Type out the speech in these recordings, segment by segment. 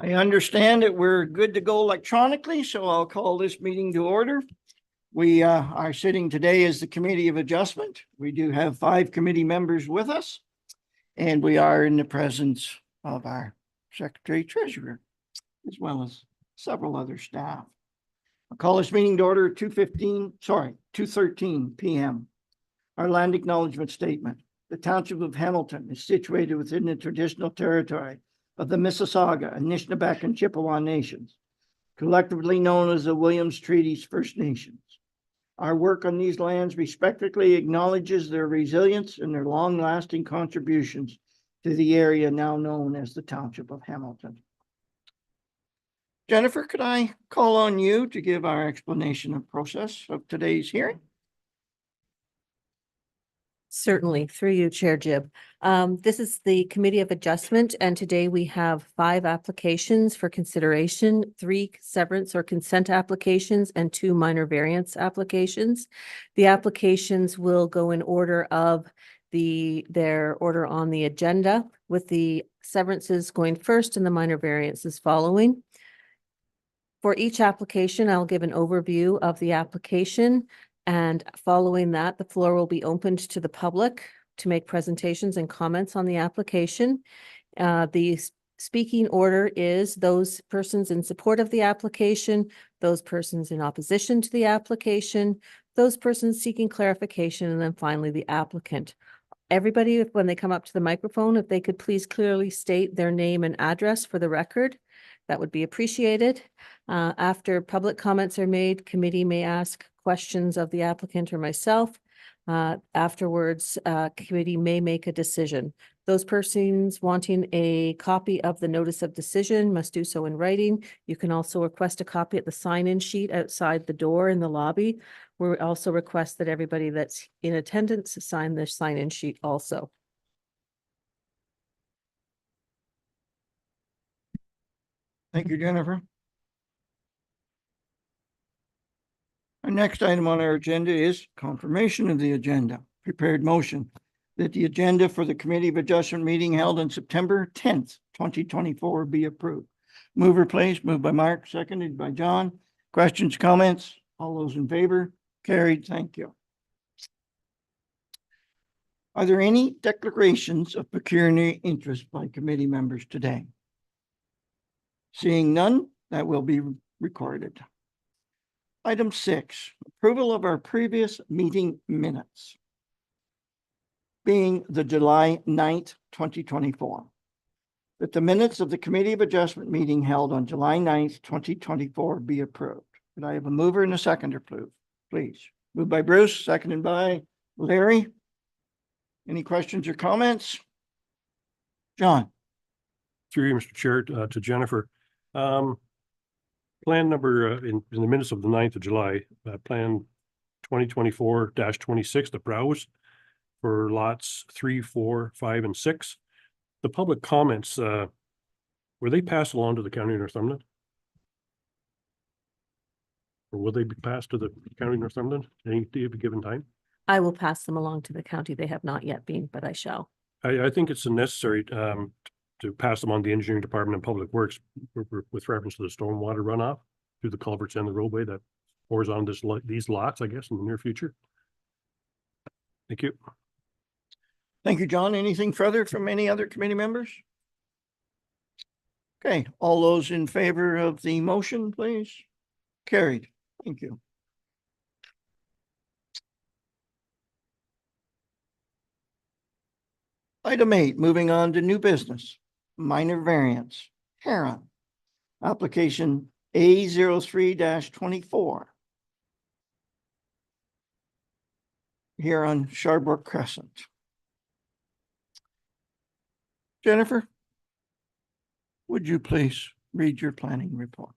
I understand that we're good to go electronically, so I'll call this meeting to order. We are sitting today as the Committee of Adjustment. We do have 5 committee members with us, and we are in the presence of our Secretary Treasurer, as well as several other staff. I'll call this meeting to order at 2:13 p.m. Our land acknowledgement statement. The Township of Hamilton is situated within the traditional territory of the Mississauga, Anishinaabe, and Chippewa nations, collectively known as the Williams Treaties First Nations. Our work on these lands respectively acknowledges their resilience and their long-lasting contributions to the area now known as the Township of Hamilton. Jennifer, could I call on you to give our explanation of process of today's hearing? Certainly, through you, Chair Jib. This is the Committee of Adjustment, and today we have 5 applications for consideration, 3 severance or consent applications, and 2 minor variance applications. The applications will go in order of their order on the agenda, with the severances going first and the minor variances following. For each application, I'll give an overview of the application. And following that, the floor will be opened to the public to make presentations and comments on the application. The speaking order is those persons in support of the application, those persons in opposition to the application, those persons seeking clarification, and then finally the applicant. Everybody, when they come up to the microphone, if they could please clearly state their name and address for the record, that would be appreciated. After public comments are made, committee may ask questions of the applicant or myself. Afterwards, committee may make a decision. Those persons wanting a copy of the notice of decision must do so in writing. You can also request a copy at the sign-in sheet outside the door in the lobby. We also request that everybody that's in attendance sign the sign-in sheet also. Thank you, Jennifer. Our next item on our agenda is confirmation of the agenda. Prepared motion that the agenda for the Committee of Adjustment meeting held on September 10th, 2024 be approved. Mover, please. Moved by Mark, seconded by John. Questions, comments? All those in favor? Carried. Thank you. Are there any declarations of pecuniary interest by committee members today? Seeing none, that will be recorded. Item 6, approval of our previous meeting minutes, being the July 9th, 2024. That the minutes of the Committee of Adjustment meeting held on July 9th, 2024 be approved. Could I have a mover and a seconder, please? Moved by Bruce, seconded by Larry. Any questions or comments? John. Through you, Mr. Chair, to Jennifer. Plan number in the minutes of the 9th of July, plan 2024-26, the browse for lots 3, 4, 5, and 6. The public comments, were they passed along to the County of Northumberland? Or will they be passed to the County of Northumberland at any given time? I will pass them along to the county. They have not yet been, but I shall. I think it's necessary to pass them on the Engineering Department and Public Works with reference to the stormwater runoff through the culverts and the roadway that pours on these lots, I guess, in the near future. Thank you. Thank you, John. Anything further from any other committee members? Okay, all those in favor of the motion, please. Carried. Thank you. Item 8, moving on to new business, minor variance, Heron, application A03-24. Here on Sharbrook Crescent. Jennifer, would you please read your planning report?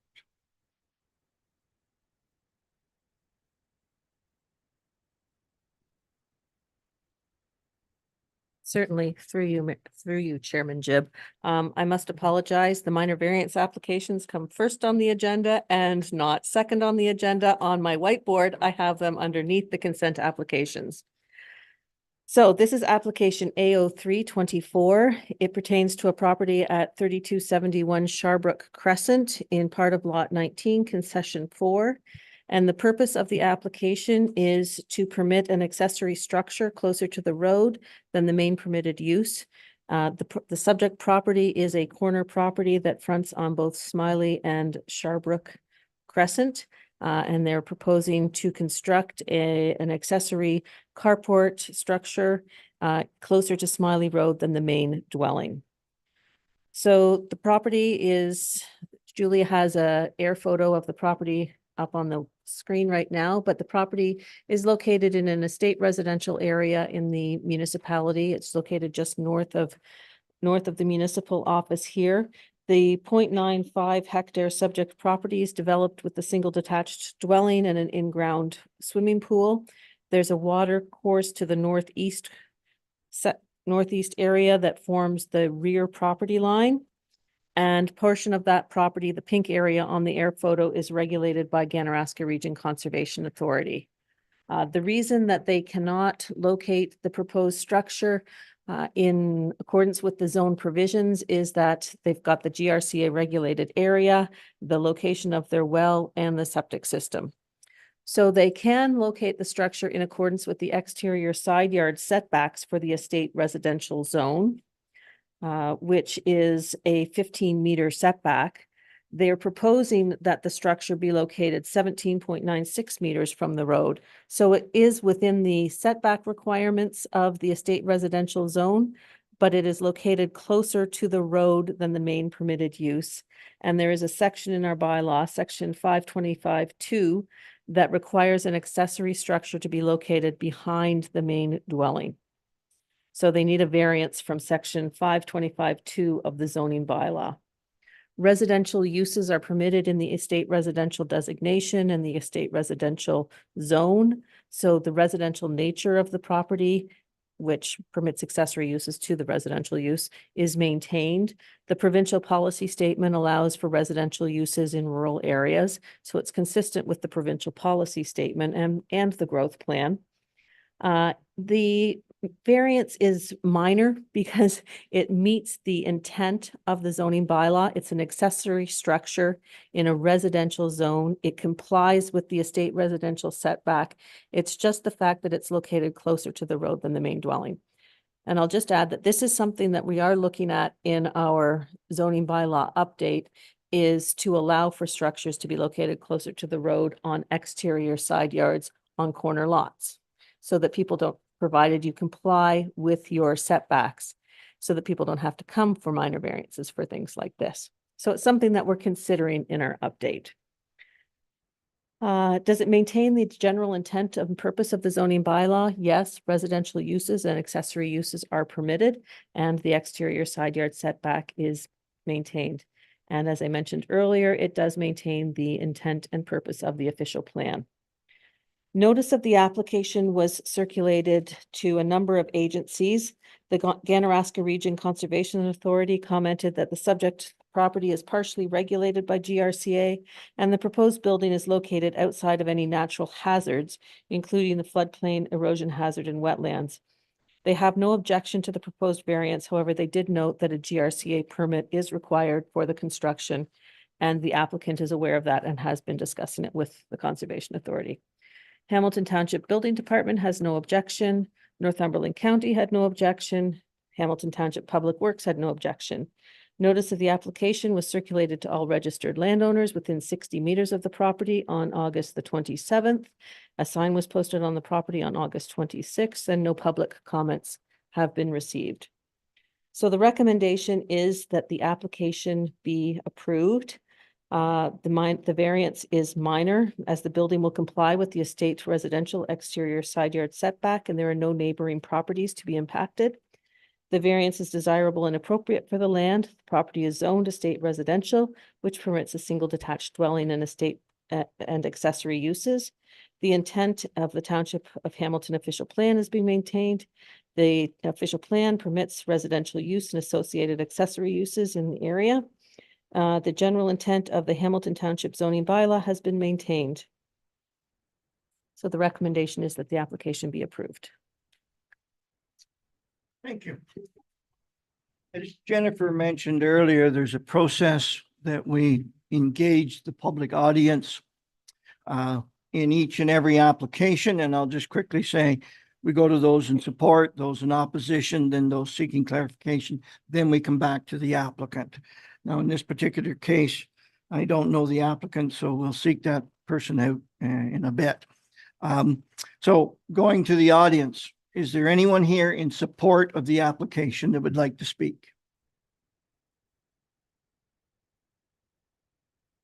Certainly, through you, Chairman Jib. I must apologize. The minor variance applications come first on the agenda and not second on the agenda. On my whiteboard, I have them underneath the consent applications. So this is application AO 324. It pertains to a property at 3271 Sharbrook Crescent in part of Lot 19, Concession 4. And the purpose of the application is to permit an accessory structure closer to the road than the main permitted use. The subject property is a corner property that fronts on both Smiley and Sharbrook Crescent. And they're proposing to construct an accessory carport structure closer to Smiley Road than the main dwelling. So the property is, Julia has a air photo of the property up on the screen right now, but the property is located in an estate residential area in the municipality. It's located just north of the municipal office here. The 0.95 hectare subject property is developed with a single detached dwelling and an in-ground swimming pool. There's a water course to the northeast area that forms the rear property line. And portion of that property, the pink area on the air photo, is regulated by Ganaraska Region Conservation Authority. The reason that they cannot locate the proposed structure in accordance with the zone provisions is that they've got the GRCA regulated area, the location of their well, and the septic system. So they can locate the structure in accordance with the exterior side yard setbacks for the estate residential zone, which is a 15-meter setback. They're proposing that the structure be located 17.96 meters from the road. So it is within the setback requirements of the estate residential zone, but it is located closer to the road than the main permitted use. And there is a section in our bylaw, section 525-2, that requires an accessory structure to be located behind the main dwelling. So they need a variance from section 525-2 of the zoning bylaw. Residential uses are permitted in the estate residential designation and the estate residential zone. So the residential nature of the property, which permits accessory uses to the residential use, is maintained. The provincial policy statement allows for residential uses in rural areas. So it's consistent with the provincial policy statement and the growth plan. The variance is minor because it meets the intent of the zoning bylaw. It's an accessory structure in a residential zone. It complies with the estate residential setback. It's just the fact that it's located closer to the road than the main dwelling. And I'll just add that this is something that we are looking at in our zoning bylaw update, is to allow for structures to be located closer to the road on exterior side yards on corner lots, so that people don't, provided you comply with your setbacks, so that people don't have to come for minor variances for things like this. So it's something that we're considering in our update. Does it maintain the general intent and purpose of the zoning bylaw? Yes, residential uses and accessory uses are permitted, and the exterior side yard setback is maintained. And as I mentioned earlier, it does maintain the intent and purpose of the official plan. Notice of the application was circulated to a number of agencies. The Ganaraska Region Conservation Authority commented that the subject property is partially regulated by GRCA, and the proposed building is located outside of any natural hazards, including the floodplain, erosion hazard, and wetlands. They have no objection to the proposed variance. However, they did note that a GRCA permit is required for the construction, and the applicant is aware of that and has been discussing it with the Conservation Authority. Hamilton Township Building Department has no objection. Northumberland County had no objection. Hamilton Township Public Works had no objection. Notice of the application was circulated to all registered landowners within 60 meters of the property on August the 27th. A sign was posted on the property on August 26th, and no public comments have been received. So the recommendation is that the application be approved. The variance is minor, as the building will comply with the estate residential exterior side yard setback, and there are no neighboring properties to be impacted. The variance is desirable and appropriate for the land. The property is zoned estate residential, which permits a single detached dwelling and estate and accessory uses. The intent of the Township of Hamilton official plan is being maintained. The official plan permits residential use and associated accessory uses in the area. The general intent of the Hamilton Township zoning bylaw has been maintained. So the recommendation is that the application be approved. Thank you. As Jennifer mentioned earlier, there's a process that we engage the public audience in each and every application, and I'll just quickly say, we go to those in support, those in opposition, then those seeking clarification, then we come back to the applicant. Now, in this particular case, I don't know the applicant, so we'll seek that person out in a bit. So going to the audience, is there anyone here in support of the application that would like to speak?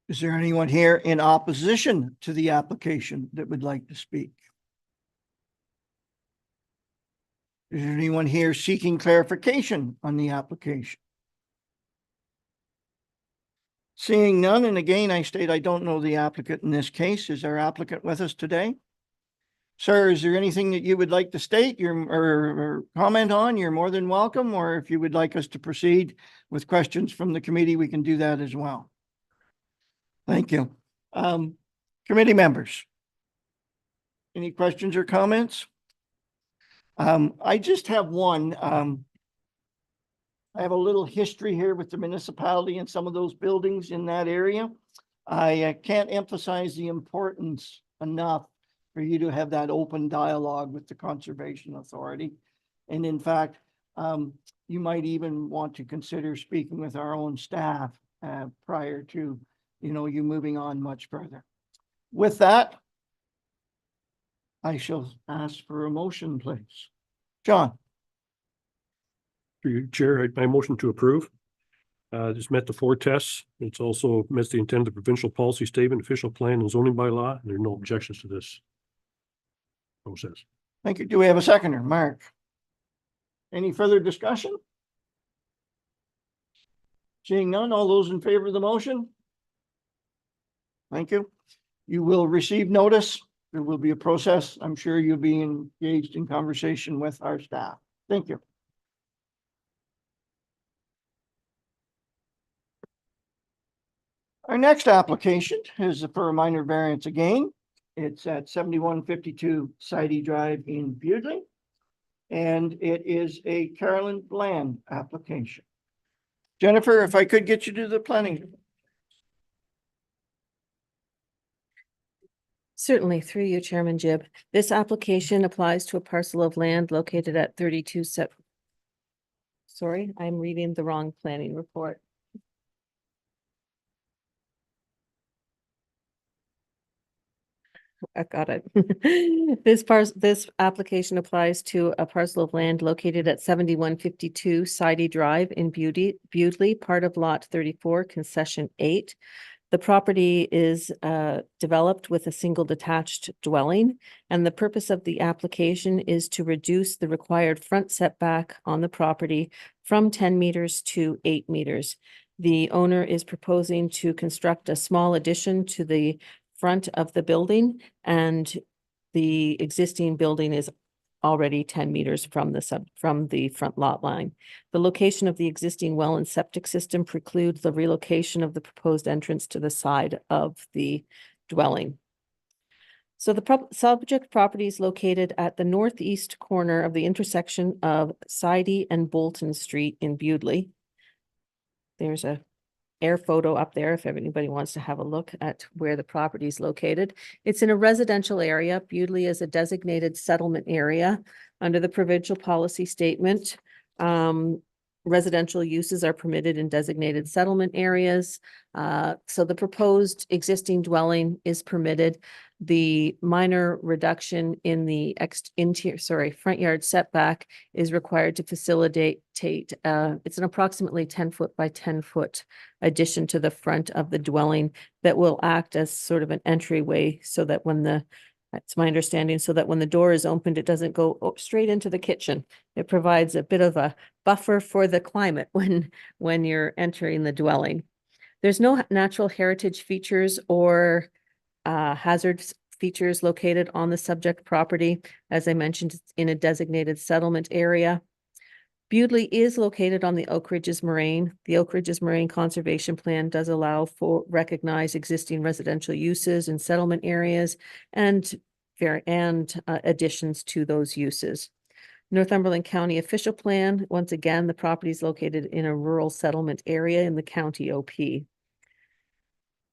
Is there anyone here in opposition to the application that would like to speak? Is there anyone here seeking clarification on the application? Seeing none, and again, I state I don't know the applicant in this case. Is our applicant with us today? Sir, is there anything that you would like to state or comment on? You're more than welcome, or if you would like us to proceed with questions from the committee, we can do that as well. Thank you. Committee members. Any questions or comments? I just have one. I have a little history here with the municipality and some of those buildings in that area. I can't emphasize the importance enough for you to have that open dialogue with the Conservation Authority. And in fact, you might even want to consider speaking with our own staff prior to, you moving on much further. With that, I shall ask for a motion, please. John. Through you, Chair, I motion to approve. It's met the 4 tests. It's also met the intent of the provincial policy statement, official plan, and zoning bylaw. And there are no objections to this process. Thank you. Do we have a seconder? Mark. Any further discussion? Seeing none, all those in favor of the motion? Thank you. You will receive notice. There will be a process. I'm sure you'll be engaged in conversation with our staff. Thank you. Our next application is for a minor variance again. It's at 7152 Sidey Drive in Bewdley. And it is a Carolyn Bland application. Jennifer, if I could get you to the planning. Certainly, through you, Chairman Gibb. This application applies to a parcel of land located at 32 Sorry, I'm reading the wrong planning report. I got it. This application applies to a parcel of land located at 7152 Sidey Drive in Bewdley, part of Lot 34, Concession 8. The property is developed with a single detached dwelling, and the purpose of the application is to reduce the required front setback on the property from 10 meters to 8 meters. The owner is proposing to construct a small addition to the front of the building, and the existing building is already 10 meters from the front lot line. The location of the existing well and septic system precludes the relocation of the proposed entrance to the side of the dwelling. So the subject property is located at the northeast corner of the intersection of Sidey and Bolton Street in Bewdley. There's a air photo up there if anybody wants to have a look at where the property is located. It's in a residential area. Bewdley is a designated settlement area under the provincial policy statement. Residential uses are permitted in designated settlement areas. So the proposed existing dwelling is permitted. The minor reduction in the front yard setback is required to facilitate, it's an approximately 10-foot by 10-foot addition to the front of the dwelling that will act as sort of an entryway so that that's my understanding, so that when the door is opened, it doesn't go straight into the kitchen. It provides a bit of a buffer for the climate when you're entering the dwelling. There's no natural heritage features or hazard features located on the subject property. As I mentioned, it's in a designated settlement area. Bewdley is located on the Oak Ridges Moraine. The Oak Ridges Moraine Conservation Plan does allow for recognize existing residential uses and settlement areas and additions to those uses. Northumberland County official plan, once again, the property is located in a rural settlement area in the county OP.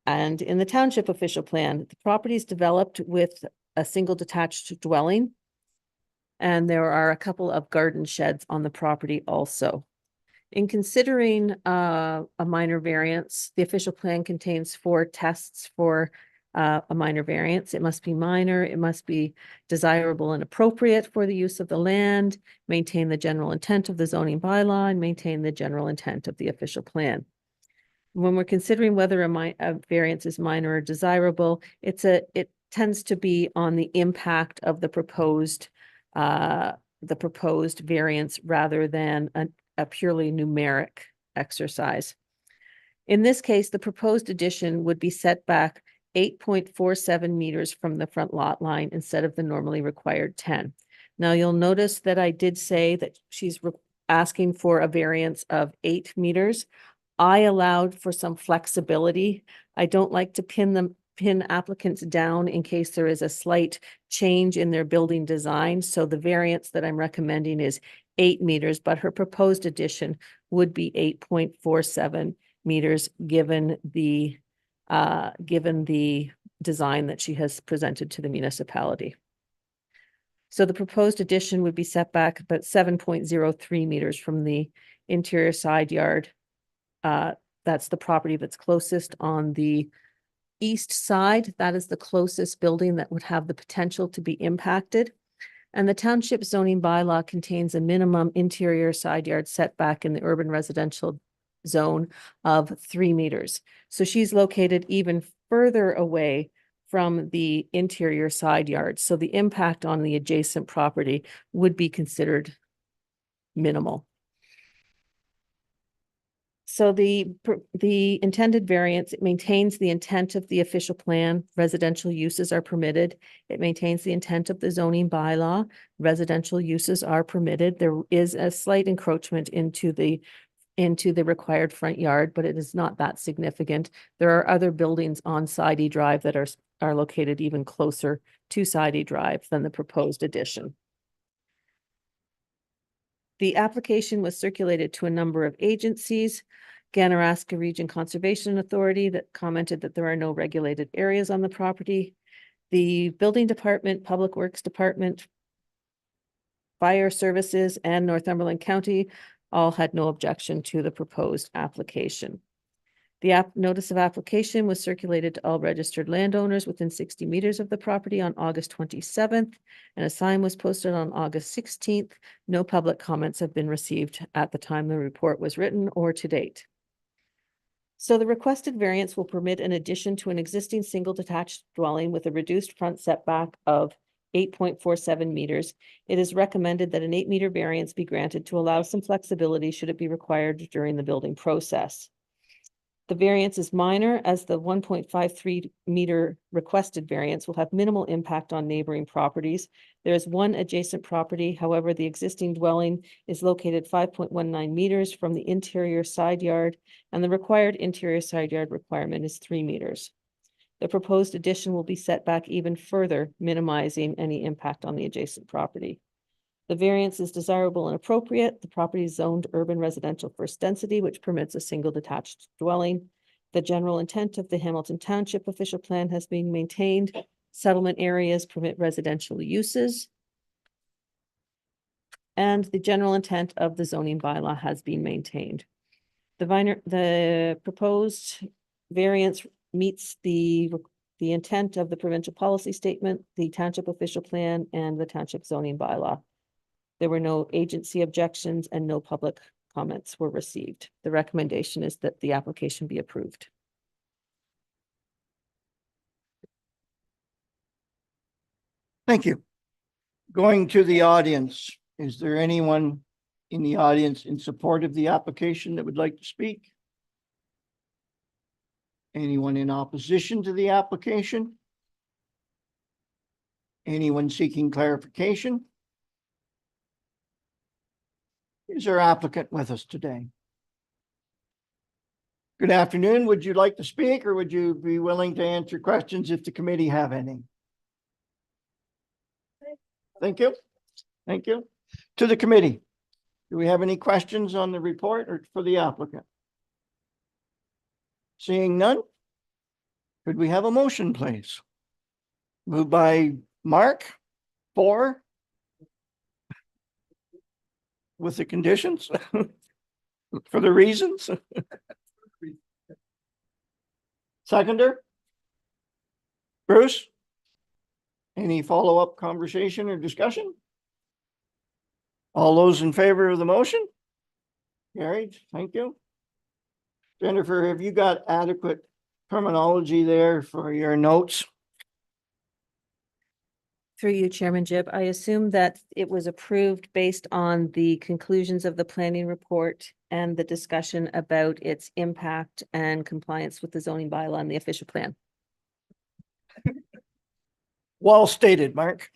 And in the township official plan, the property is developed with a single detached dwelling. And there are a couple of garden sheds on the property also. In considering a minor variance, the official plan contains 4 tests for a minor variance. It must be minor, it must be desirable and appropriate for the use of the land, maintain the general intent of the zoning bylaw, and maintain the general intent of the official plan. When we're considering whether a variance is minor or desirable, it tends to be on the impact of the proposed variance rather than a purely numeric exercise. In this case, the proposed addition would be set back 8.47 meters from the front lot line instead of the normally required 10. Now, you'll notice that I did say that she's asking for a variance of 8 meters. I allowed for some flexibility. I don't like to pin applicants down in case there is a slight change in their building design. So the variance that I'm recommending is 8 meters, but her proposed addition would be 8.47 meters given the design that she has presented to the municipality. So the proposed addition would be set back about 7.03 meters from the interior side yard. That's the property that's closest on the east side. That is the closest building that would have the potential to be impacted. And the township zoning bylaw contains a minimum interior side yard setback in the urban residential zone of 3 meters. So she's located even further away from the interior side yard. So the impact on the adjacent property would be considered minimal. So the intended variance, it maintains the intent of the official plan. Residential uses are permitted. It maintains the intent of the zoning bylaw. Residential uses are permitted. There is a slight encroachment into the required front yard, but it is not that significant. There are other buildings on Sidey Drive that are located even closer to Sidey Drive than the proposed addition. The application was circulated to a number of agencies. Ganaraska Region Conservation Authority that commented that there are no regulated areas on the property. The Building Department, Public Works Department, Fire Services, and Northumberland County all had no objection to the proposed application. The notice of application was circulated to all registered landowners within 60 meters of the property on August 27th, and a sign was posted on August 16th. No public comments have been received at the time the report was written or to date. So the requested variance will permit an addition to an existing single detached dwelling with a reduced front setback of 8.47 meters. It is recommended that an 8-meter variance be granted to allow some flexibility should it be required during the building process. The variance is minor as the 1.53 meter requested variance will have minimal impact on neighboring properties. There is one adjacent property. However, the existing dwelling is located 5.19 meters from the interior side yard, and the required interior side yard requirement is 3 meters. The proposed addition will be set back even further, minimizing any impact on the adjacent property. The variance is desirable and appropriate. The property is zoned urban residential first density, which permits a single detached dwelling. The general intent of the Hamilton Township official plan has been maintained. Settlement areas permit residential uses. And the general intent of the zoning bylaw has been maintained. The proposed variance meets the intent of the provincial policy statement, the township official plan, and the township zoning bylaw. There were no agency objections and no public comments were received. The recommendation is that the application be approved. Thank you. Going to the audience, is there anyone in the audience in support of the application that would like to speak? Anyone in opposition to the application? Anyone seeking clarification? Is our applicant with us today? Good afternoon. Would you like to speak or would you be willing to answer questions if the committee have any? Thank you. Thank you. To the committee. Do we have any questions on the report or for the applicant? Seeing none? Could we have a motion, please? Moved by Mark, for. With the conditions? For the reasons? Seconder? Bruce? Any follow-up conversation or discussion? All those in favor of the motion? Carried, thank you. Jennifer, have you got adequate terminology there for your notes? Through you, Chairman Jib, I assume that it was approved based on the conclusions of the planning report and the discussion about its impact and compliance with the zoning bylaw and the official plan. Well stated, Mark.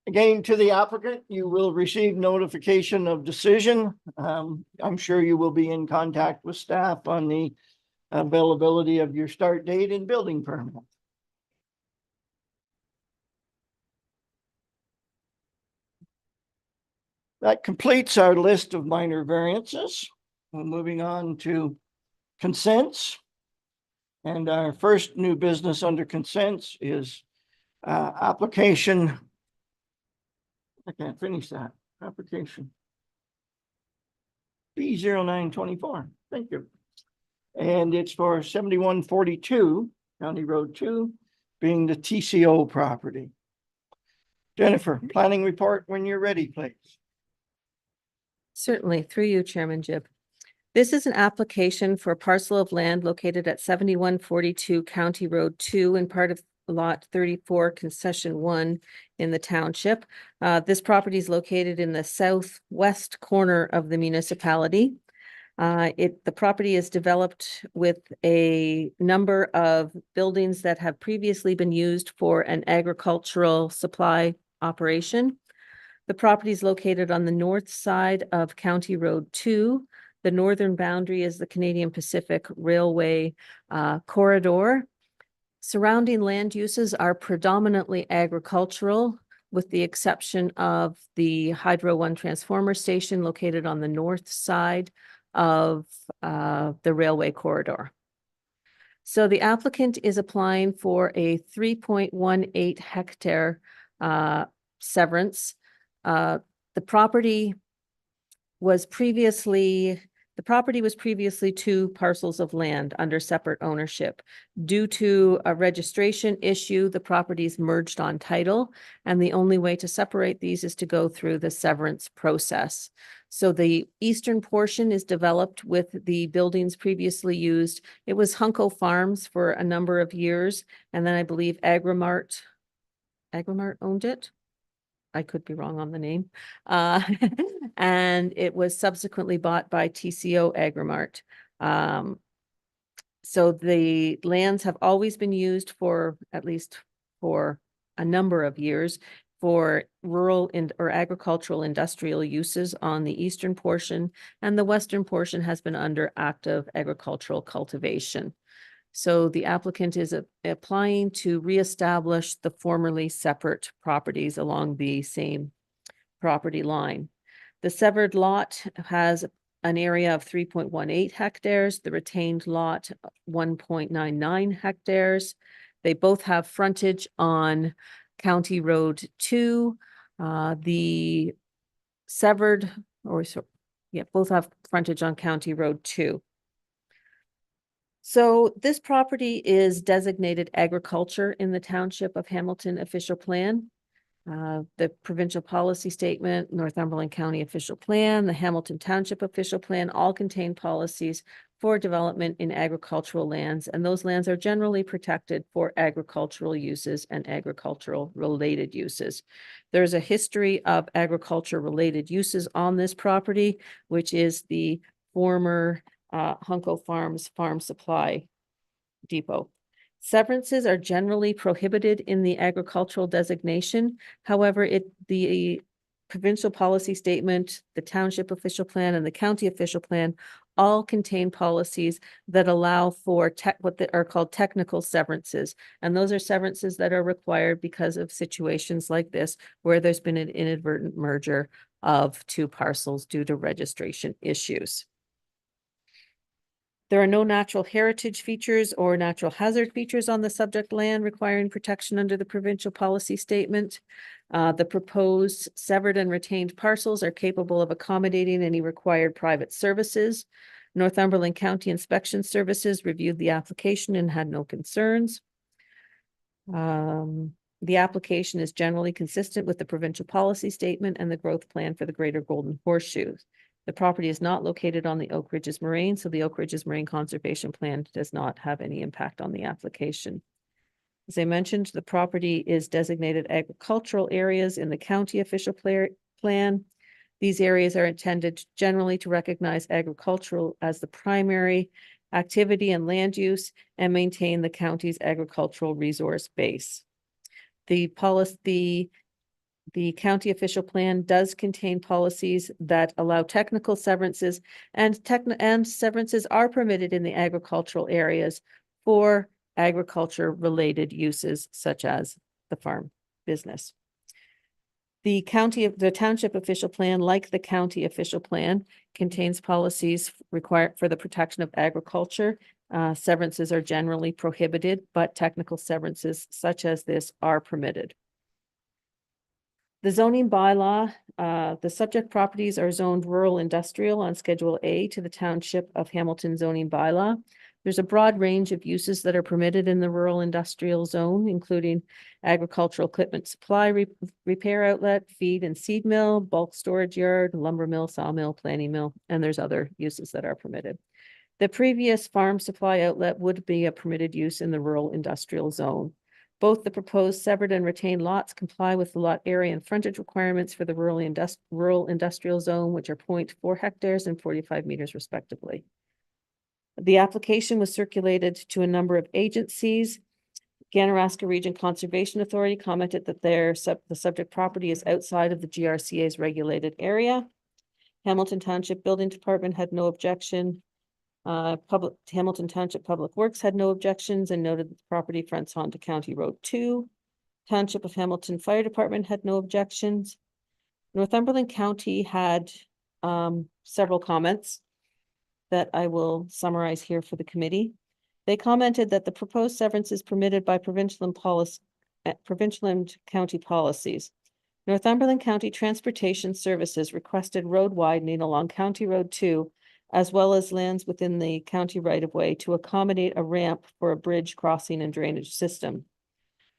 Again, to the applicant, you will receive notification of decision. I'm sure you will be in contact with staff on the availability of your start date and building permit. That completes our list of minor variances. We're moving on to consents. And our first new business under consents is application. I can't finish that. Application B0924. Thank you. And it's for 7142 County Road 2, being the TCO property. Jennifer, planning report when you're ready, please. Certainly, through you, Chairman Jib. This is an application for a parcel of land located at 7142 County Road 2 and part of Lot 34, Concession 1 in the township. This property is located in the southwest corner of the municipality. The property is developed with a number of buildings that have previously been used for an agricultural supply operation. The property is located on the north side of County Road 2. The northern boundary is the Canadian Pacific Railway corridor. Surrounding land uses are predominantly agricultural, with the exception of the Hydro One transformer station located on the north side of the railway corridor. So the applicant is applying for a 3.18 hectare severance. The property was previously two parcels of land under separate ownership. Due to a registration issue, the properties merged on title, and the only way to separate these is to go through the severance process. So the eastern portion is developed with the buildings previously used. It was Hunko Farms for a number of years, and then I believe Agrimart owned it. I could be wrong on the name. And it was subsequently bought by TCO Agrimart. So the lands have always been used for, at least for a number of years, for rural or agricultural industrial uses on the eastern portion, and the western portion has been under active agricultural cultivation. So the applicant is applying to reestablish the formerly separate properties along the same property line. The severed lot has an area of 3.18 hectares, the retained lot 1.99 hectares. They both have frontage on County Road 2. The severed, both have frontage on County Road 2. So this property is designated agriculture in the Township of Hamilton official plan. The provincial policy statement, Northumberland County official plan, the Hamilton Township official plan all contain policies for development in agricultural lands, and those lands are generally protected for agricultural uses and agricultural related uses. There's a history of agriculture related uses on this property, which is the former Hunko Farms Farm Supply Depot. Severances are generally prohibited in the agricultural designation. However, the provincial policy statement, the township official plan, and the county official plan all contain policies that allow for what are called technical severances. And those are severances that are required because of situations like this, where there's been an inadvertent merger of two parcels due to registration issues. There are no natural heritage features or natural hazard features on the subject land requiring protection under the provincial policy statement. The proposed severed and retained parcels are capable of accommodating any required private services. Northumberland County Inspection Services reviewed the application and had no concerns. The application is generally consistent with the provincial policy statement and the growth plan for the Greater Golden Horseshoe. The property is not located on the Oak Ridges Moraine, so the Oak Ridges Moraine Conservation Plan does not have any impact on the application. As I mentioned, the property is designated agricultural areas in the county official plan. These areas are intended generally to recognize agricultural as the primary activity and land use and maintain the county's agricultural resource base. The county official plan does contain policies that allow technical severances, and severances are permitted in the agricultural areas for agriculture-related uses such as the farm business. The township official plan, like the county official plan, contains policies required for the protection of agriculture. Severances are generally prohibited, but technical severances such as this are permitted. The zoning bylaw, the subject properties are zoned rural industrial on Schedule A to the Township of Hamilton zoning bylaw. There's a broad range of uses that are permitted in the rural industrial zone, including agricultural equipment supply, repair outlet, feed and seed mill, bulk storage yard, lumber mill, sawmill, planing mill, and there's other uses that are permitted. The previous farm supply outlet would be a permitted use in the rural industrial zone. Both the proposed severed and retained lots comply with the lot area and frontage requirements for the rural industrial zone, which are 0.4 hectares and 45 meters respectively. The application was circulated to a number of agencies. Ganaraska Region Conservation Authority commented that the subject property is outside of the GRCA's regulated area. Hamilton Township Building Department had no objection. Hamilton Township Public Works had no objections and noted that the property fronts onto County Road 2. Township of Hamilton Fire Department had no objections. Northumberland County had several comments that I will summarize here for the committee. They commented that the proposed severance is permitted by provincial and county policies. Northumberland County Transportation Services requested road widening along County Road 2, as well as lands within the county right-of-way to accommodate a ramp for a bridge crossing and drainage system.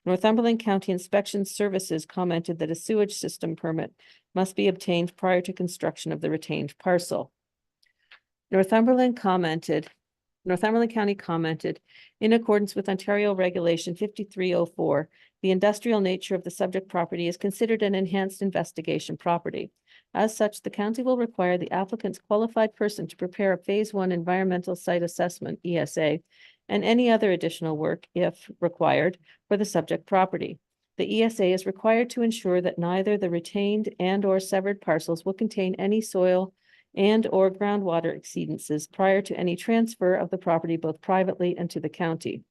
Northumberland County Inspection Services commented that a sewage system permit must be obtained prior to construction of the retained parcel. Northumberland County commented, in accordance with Ontario Regulation 5304, the industrial nature of the subject property is considered an enhanced investigation property. As such, the county will require the applicant's qualified person to prepare a Phase 1 environmental site assessment, ESA, and any other additional work, if required, for the subject property. The ESA is required to ensure that neither the retained and/or severed parcels will contain any soil and/or groundwater exceedances prior to any transfer of the property both privately and to the county.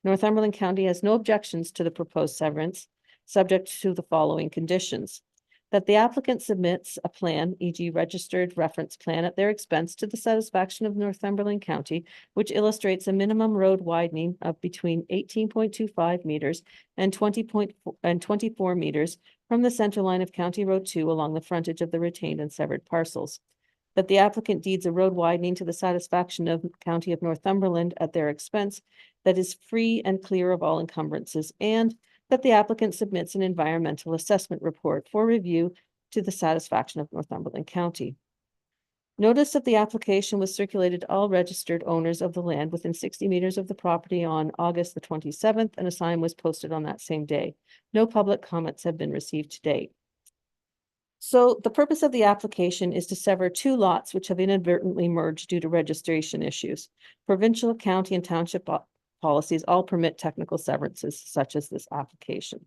Northumberland County has no objections to the proposed severance, subject to the following conditions: that the applicant submits a plan, e.g. registered reference plan at their expense to the satisfaction of Northumberland County, which illustrates a minimum road widening of between 18.25 meters and 24 meters from the center line of County Road 2 along the frontage of the retained and severed parcels. That the applicant deeds a road widening to the satisfaction of County of Northumberland at their expense that is free and clear of all encumbrances, and that the applicant submits an environmental assessment report for review to the satisfaction of Northumberland County. Notice of the application was circulated to all registered owners of the land within 60 meters of the property on August the 27th, and a sign was posted on that same day. No public comments have been received to date. So the purpose of the application is to sever two lots which have inadvertently merged due to registration issues. Provincial, county, and township policies all permit technical severances such as this application.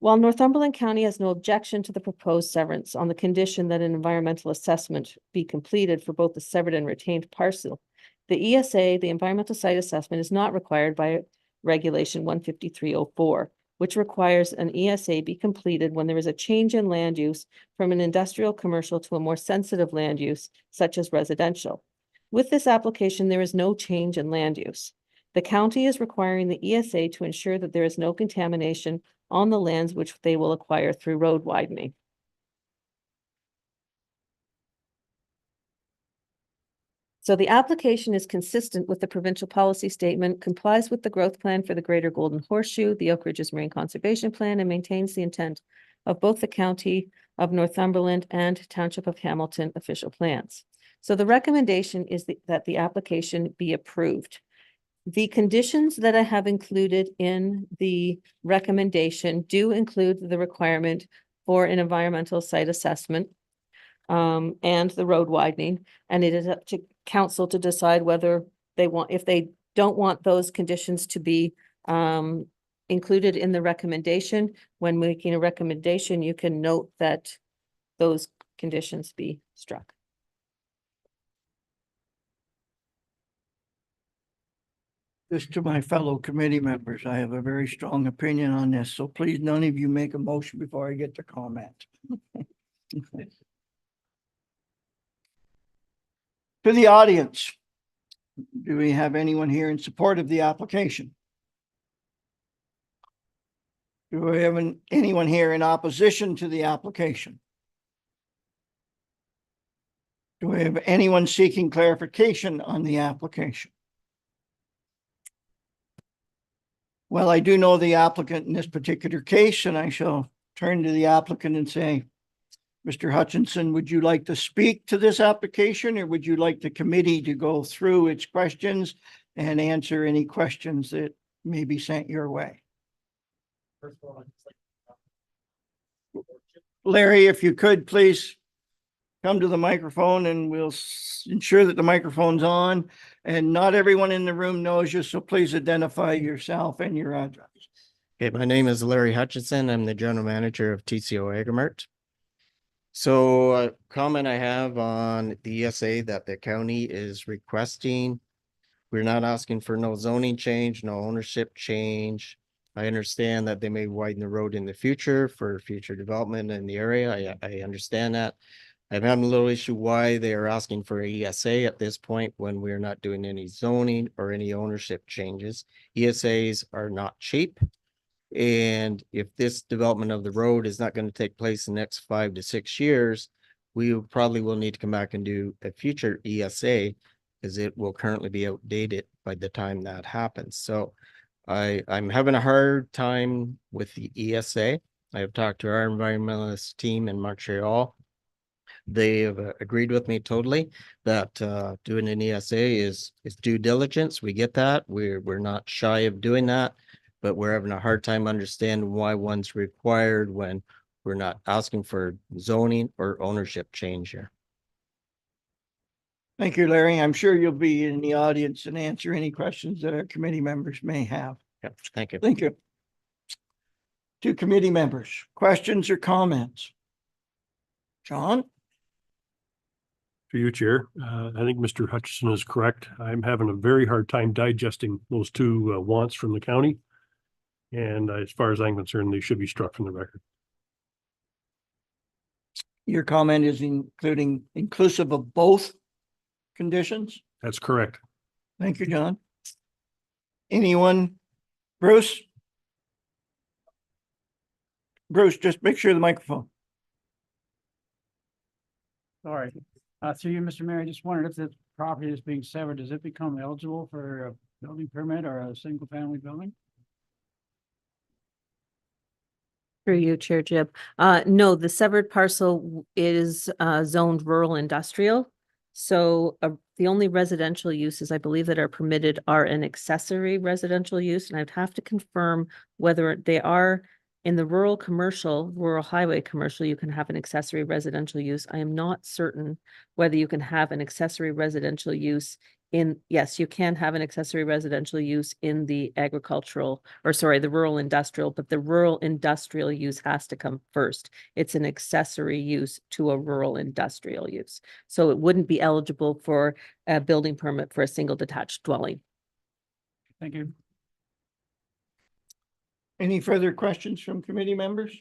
While Northumberland County has no objection to the proposed severance on the condition that an environmental assessment be completed for both the severed and retained parcel, the ESA, the environmental site assessment, is not required by Regulation 15304, which requires an ESA be completed when there is a change in land use from an industrial commercial to a more sensitive land use, such as residential. With this application, there is no change in land use. The county is requiring the ESA to ensure that there is no contamination on the lands which they will acquire through road widening. So the application is consistent with the provincial policy statement, complies with the growth plan for the Greater Golden Horseshoe, the Oak Ridges Marine Conservation Plan, and maintains the intent of both the County of Northumberland and Township of Hamilton official plans. So the recommendation is that the application be approved. The conditions that I have included in the recommendation do include the requirement for an environmental site assessment and the road widening, and it is up to council to decide whether they want, if they don't want those conditions to be included in the recommendation. When making a recommendation, you can note that those conditions be struck. Just to my fellow committee members, I have a very strong opinion on this, so please, none of you make a motion before I get to comment. To the audience, do we have anyone here in support of the application? Do we have anyone here in opposition to the application? Do we have anyone seeking clarification on the application? Well, I do know the applicant in this particular case, and I shall turn to the applicant and say, Mr. Hutchinson, would you like to speak to this application, or would you like the committee to go through its questions and answer any questions that may be sent your way? First of all, Larry, if you could, please come to the microphone and we'll ensure that the microphone's on. And not everyone in the room knows you, so please identify yourself and your address. Okay, my name is Larry Hutchinson. I'm the general manager of TCO Agrimart. So a comment I have on the ESA that the county is requesting. We're not asking for no zoning change, no ownership change. I understand that they may widen the road in the future for future development in the area. I understand that. I'm having a little issue why they are asking for a ESA at this point when we're not doing any zoning or any ownership changes. ESAs are not cheap. And if this development of the road is not going to take place in the next 5 to 6 years, we probably will need to come back and do a future ESA because it will currently be outdated by the time that happens. So I'm having a hard time with the ESA. I have talked to our environmentalist team in Montreal. They have agreed with me totally that doing an ESA is due diligence. We get that. We're not shy of doing that, but we're having a hard time understanding why one's required when we're not asking for zoning or ownership change here. Thank you, Larry. I'm sure you'll be in the audience and answer any questions that our committee members may have. Yep, thank you. Thank you. To committee members, questions or comments? John? To you, Chair. I think Mr. Hutchison is correct. I'm having a very hard time digesting those two wants from the county. And as far as I'm concerned, they should be struck from the record. Your comment is inclusive of both conditions? That's correct. Thank you, John. Anyone? Bruce? Bruce, just make sure the microphone. Sorry, through you, Mr. Mayor, I just wondered if the property is being severed, does it become eligible for a building permit or a single family building? Through you, Chair Jib. No, the severed parcel is zoned rural industrial. So the only residential uses I believe that are permitted are an accessory residential use, and I'd have to confirm whether they are in the rural commercial, rural highway commercial, you can have an accessory residential use. I am not certain whether you can have an accessory residential use yes, you can have an accessory residential use in the agricultural, or sorry, the rural industrial, but the rural industrial use has to come first. It's an accessory use to a rural industrial use. So it wouldn't be eligible for a building permit for a single detached dwelling. Thank you. Any further questions from committee members?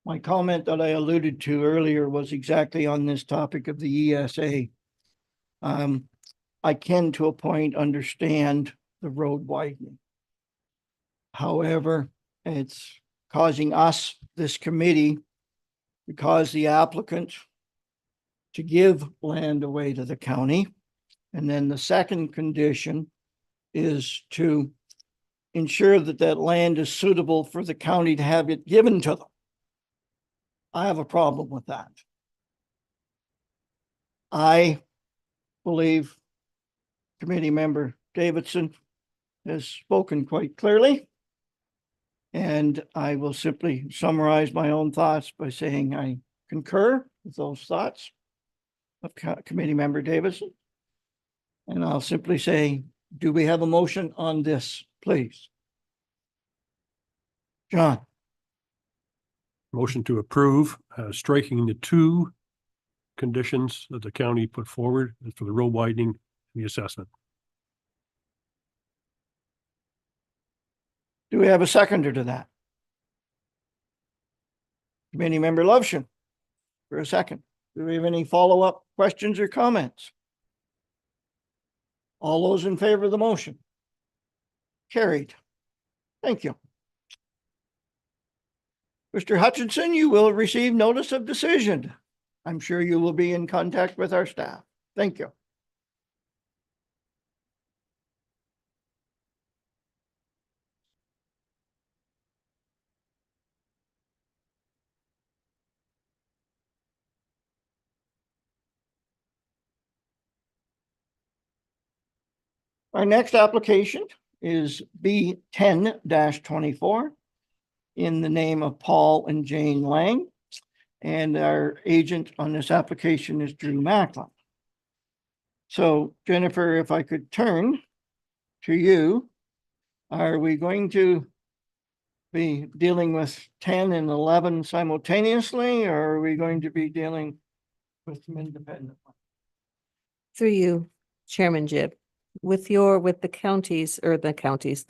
My comment that I alluded to earlier was exactly on this topic of the ESA. I can to a point understand the road widening. However, it's causing us, this committee, because the applicant to give land away to the county. And then the second condition is to ensure that that land is suitable for the county to have it given to them. I have a problem with that. I believe committee member Davidson has spoken quite clearly. And I will simply summarize my own thoughts by saying I concur with those thoughts of committee member Davidson. And I'll simply say, do we have a motion on this, please? John, Motion to approve, striking the two conditions that the county put forward for the road widening and the assessment. do we have a seconder to that? Committee member Lovshin, for a second. Do we have any follow-up questions or comments? All those in favor of the motion? Carried. Thank you. Mr. Hutchinson, you will receive notice of decision. I'm sure you will be in contact with our staff. Thank you. Our next application is B 10-24 in the name of Paul and Jane Lang. And our agent on this application is Drew Macklin. So Jennifer, if I could turn to you, are we going to be dealing with 10 and 11 simultaneously, or are we going to be dealing with them independently? Through you, Chairman Jib, with the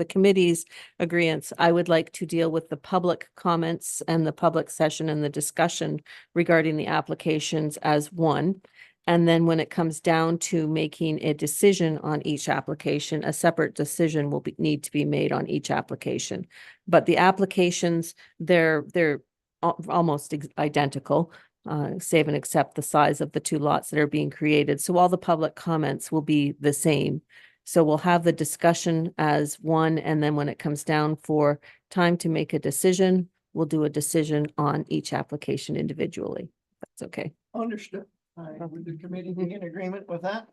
committee's agreeance, I would like to deal with the public comments and the public session and the discussion regarding the applications as one. And then when it comes down to making a decision on each application, a separate decision will need to be made on each application. But the applications, they're almost identical. Save and except the size of the two lots that are being created. So all the public comments will be the same. So we'll have the discussion as one, and then when it comes down for time to make a decision, we'll do a decision on each application individually. That's okay. Understood. Would the committee be in agreement with that?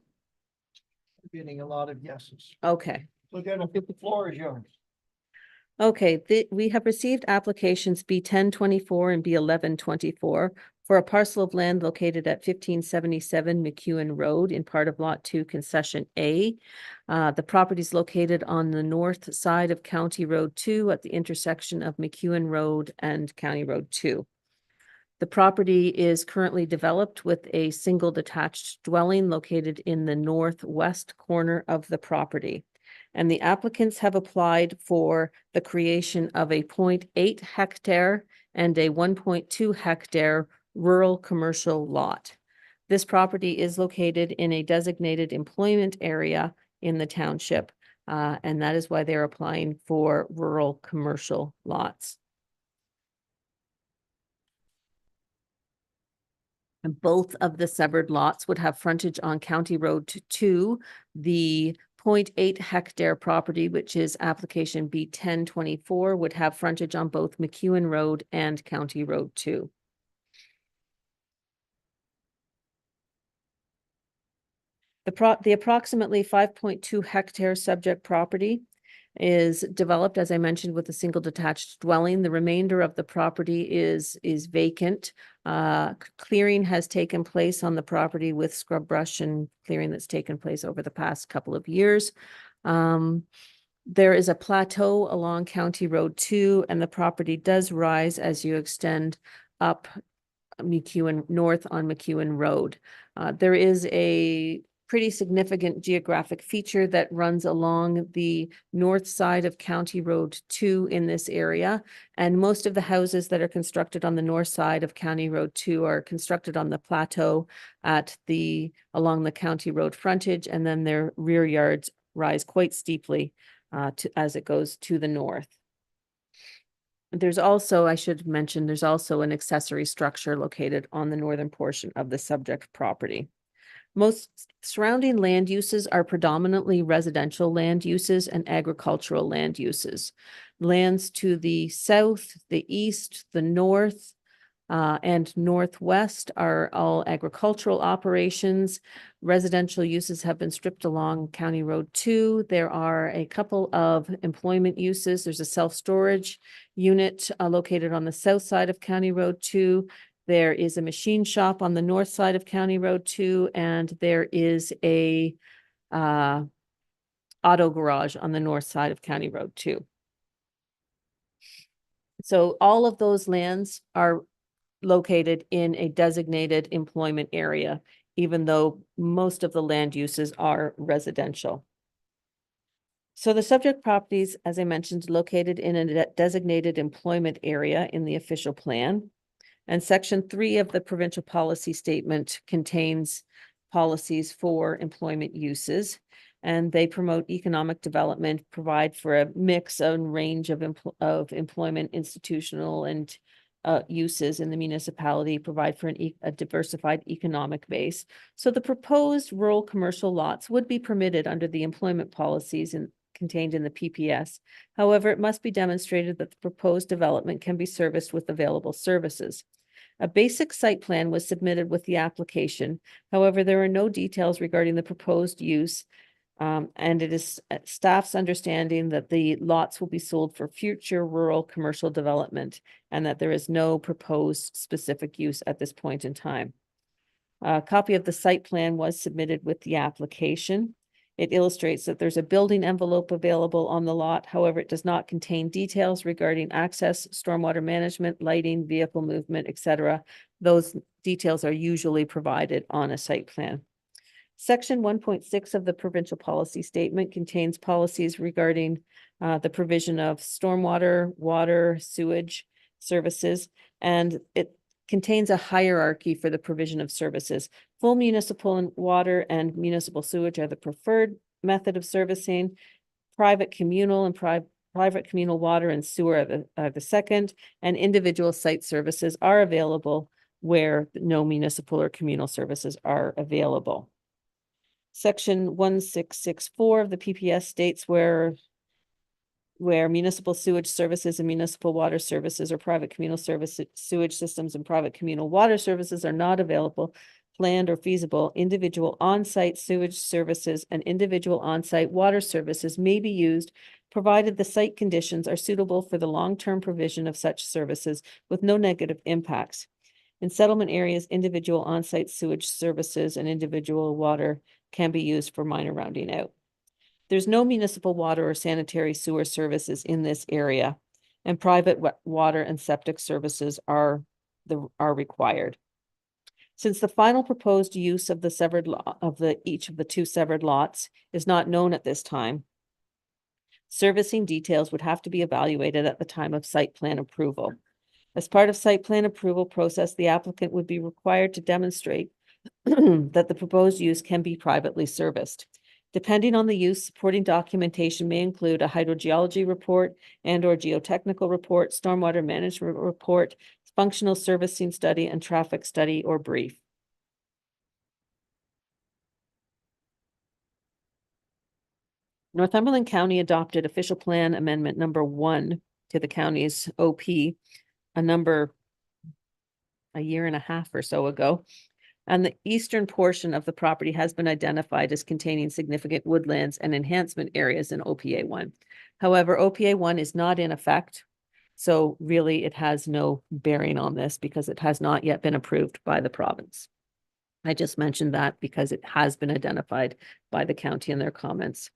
We're getting a lot of yeses. Okay. So Jennifer, the floor is yours. Okay, we have received applications B 1024 and B 1124 for a parcel of land located at 1577 McEwen Road in part of Lot 2 Concession A. The property is located on the north side of County Road 2 at the intersection of McEwen Road and County Road 2. The property is currently developed with a single detached dwelling located in the northwest corner of the property. And the applicants have applied for the creation of a 0.8 hectare and a 1.2 hectare rural commercial lot. This property is located in a designated employment area in the township, and that is why they're applying for rural commercial lots. And both of the severed lots would have frontage on County Road 2. The 0.8 hectare property, which is application B 1024, would have frontage on both McEwen Road and County Road 2. The approximately 5.2 hectare subject property is developed, as I mentioned, with a single detached dwelling. The remainder of the property is vacant. Clearing has taken place on the property with scrub brush and clearing that's taken place over the past couple of years. There is a plateau along County Road 2, and the property does rise as you extend up McEwen North on McEwen Road. There is a pretty significant geographic feature that runs along the north side of County Road 2 in this area. And most of the houses that are constructed on the north side of County Road 2 are constructed on the plateau along the County Road frontage, and then their rear yards rise quite steeply as it goes to the north. There's also, I should mention, there's also an accessory structure located on the northern portion of the subject property. Most surrounding land uses are predominantly residential land uses and agricultural land uses. Lands to the south, the east, the north, and northwest are all agricultural operations. Residential uses have been stripped along County Road 2. There are a couple of employment uses. There's a self-storage unit located on the south side of County Road 2. There is a machine shop on the north side of County Road 2, and there is a auto garage on the north side of County Road 2. So all of those lands are located in a designated employment area, even though most of the land uses are residential. So the subject properties, as I mentioned, located in a designated employment area in the official plan. And Section 3 of the provincial policy statement contains policies for employment uses, and they promote economic development, provide for a mix and range of employment, institutional and uses in the municipality, provide for a diversified economic base. So the proposed rural commercial lots would be permitted under the employment policies contained in the PPS. However, it must be demonstrated that the proposed development can be serviced with available services. A basic site plan was submitted with the application. However, there are no details regarding the proposed use. And it is staff's understanding that the lots will be sold for future rural commercial development and that there is no proposed specific use at this point in time. A copy of the site plan was submitted with the application. It illustrates that there's a building envelope available on the lot. However, it does not contain details regarding access, stormwater management, lighting, vehicle movement, etc. Those details are usually provided on a site plan. Section 1.6 of the provincial policy statement contains policies regarding the provision of stormwater, water, sewage services, and it contains a hierarchy for the provision of services. Full municipal water and municipal sewage are the preferred method of servicing. Private communal and private communal water and sewer are the second, and individual site services are available where no municipal or communal services are available. Section 1664 of the PPS states where municipal sewage services and municipal water services or private communal sewage systems and private communal water services are not available, planned or feasible, individual on-site sewage services and individual on-site water services may be used, provided the site conditions are suitable for the long-term provision of such services with no negative impacts. In settlement areas, individual on-site sewage services and individual water can be used for minor rounding out. There's no municipal water or sanitary sewer services in this area, and private water and septic services are required. Since the final proposed use of the severed lot each of the two severed lots is not known at this time, servicing details would have to be evaluated at the time of site plan approval. As part of site plan approval process, the applicant would be required to demonstrate that the proposed use can be privately serviced. Depending on the use, supporting documentation may include a hydrogeology report and/or geotechnical report, stormwater management report, functional servicing study, and traffic study or brief. Northumberland County adopted official plan amendment number 1 to the county's OP a year and a half or so ago. And the eastern portion of the property has been identified as containing significant woodlands and enhancement areas in OPA 1. However, OPA 1 is not in effect, so really it has no bearing on this because it has not yet been approved by the province. I just mentioned that because it has been identified by the county in their comments.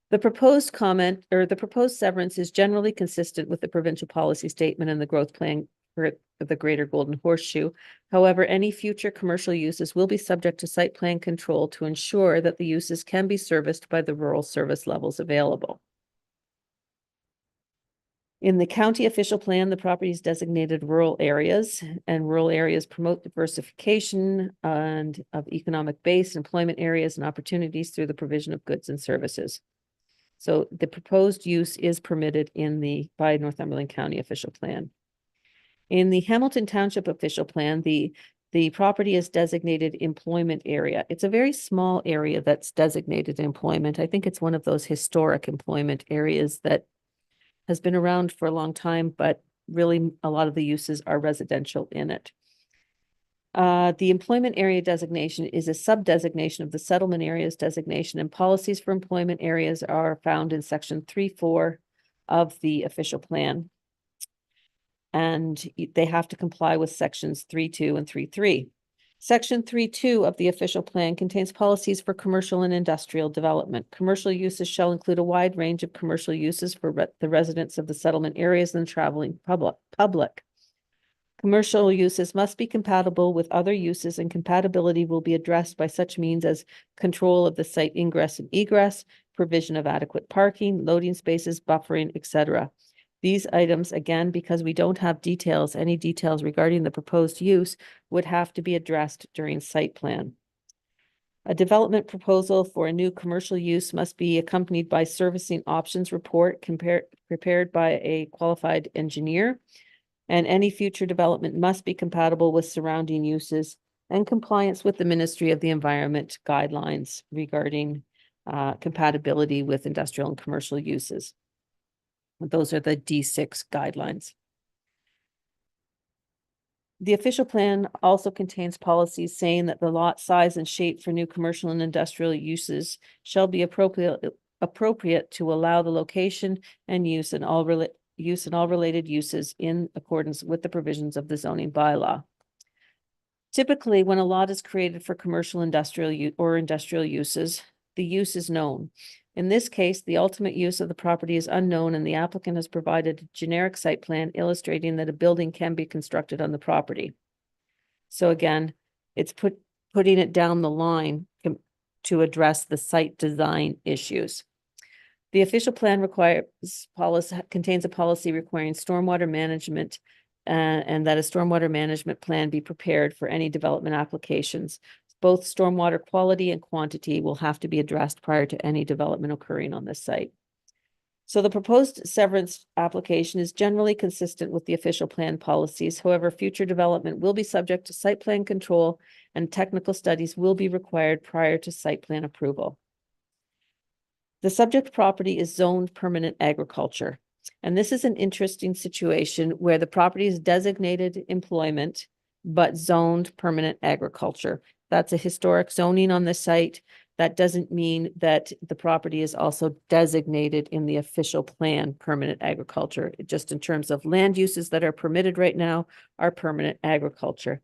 The proposed comment or the proposed severance is generally consistent with the provincial policy statement and the growth plan for the Greater Golden Horseshoe. However, any future commercial uses will be subject to site plan control to ensure that the uses can be serviced by the rural service levels available. In the county official plan, the property is designated rural areas, and rural areas promote diversification and of economic base, employment areas and opportunities through the provision of goods and services. So the proposed use is permitted by Northumberland County official plan. In the Hamilton Township official plan, the property is designated employment area. It's a very small area that's designated employment. I think it's one of those historic employment areas that has been around for a long time, but really a lot of the uses are residential in it. The employment area designation is a sub-designation of the settlement areas designation, and policies for employment areas are found in section 3.4 of the official plan. And they have to comply with sections 3.2 and 3.3. Section 3.2 of the official plan contains policies for commercial and industrial development. Commercial uses shall include a wide range of commercial uses for the residents of the settlement areas and traveling public. Commercial uses must be compatible with other uses, and compatibility will be addressed by such means as control of the site ingress and egress, provision of adequate parking, loading spaces, buffering, etc. These items, again, because we don't have any details regarding the proposed use, would have to be addressed during site plan. A development proposal for a new commercial use must be accompanied by servicing options report prepared by a qualified engineer. And any future development must be compatible with surrounding uses and compliance with the Ministry of the Environment guidelines regarding compatibility with industrial and commercial uses. Those are the D6 guidelines. The official plan also contains policies saying that the lot size and shape for new commercial and industrial uses shall be appropriate to allow the location and use and all related uses in accordance with the provisions of the zoning bylaw. Typically, when a lot is created for commercial, industrial uses, the use is known. In this case, the ultimate use of the property is unknown, and the applicant has provided a generic site plan illustrating that a building can be constructed on the property. So again, it's putting it down the line to address the site design issues. The official plan contains a policy requiring stormwater management and that a stormwater management plan be prepared for any development applications. Both stormwater quality and quantity will have to be addressed prior to any development occurring on this site. So the proposed severance application is generally consistent with the official plan policies. However, future development will be subject to site plan control, and technical studies will be required prior to site plan approval. The subject property is zoned permanent agriculture. And this is an interesting situation where the property is designated employment, but zoned permanent agriculture. That's a historic zoning on the site. That doesn't mean that the property is also designated in the official plan permanent agriculture. Just in terms of land uses that are permitted right now are permanent agriculture.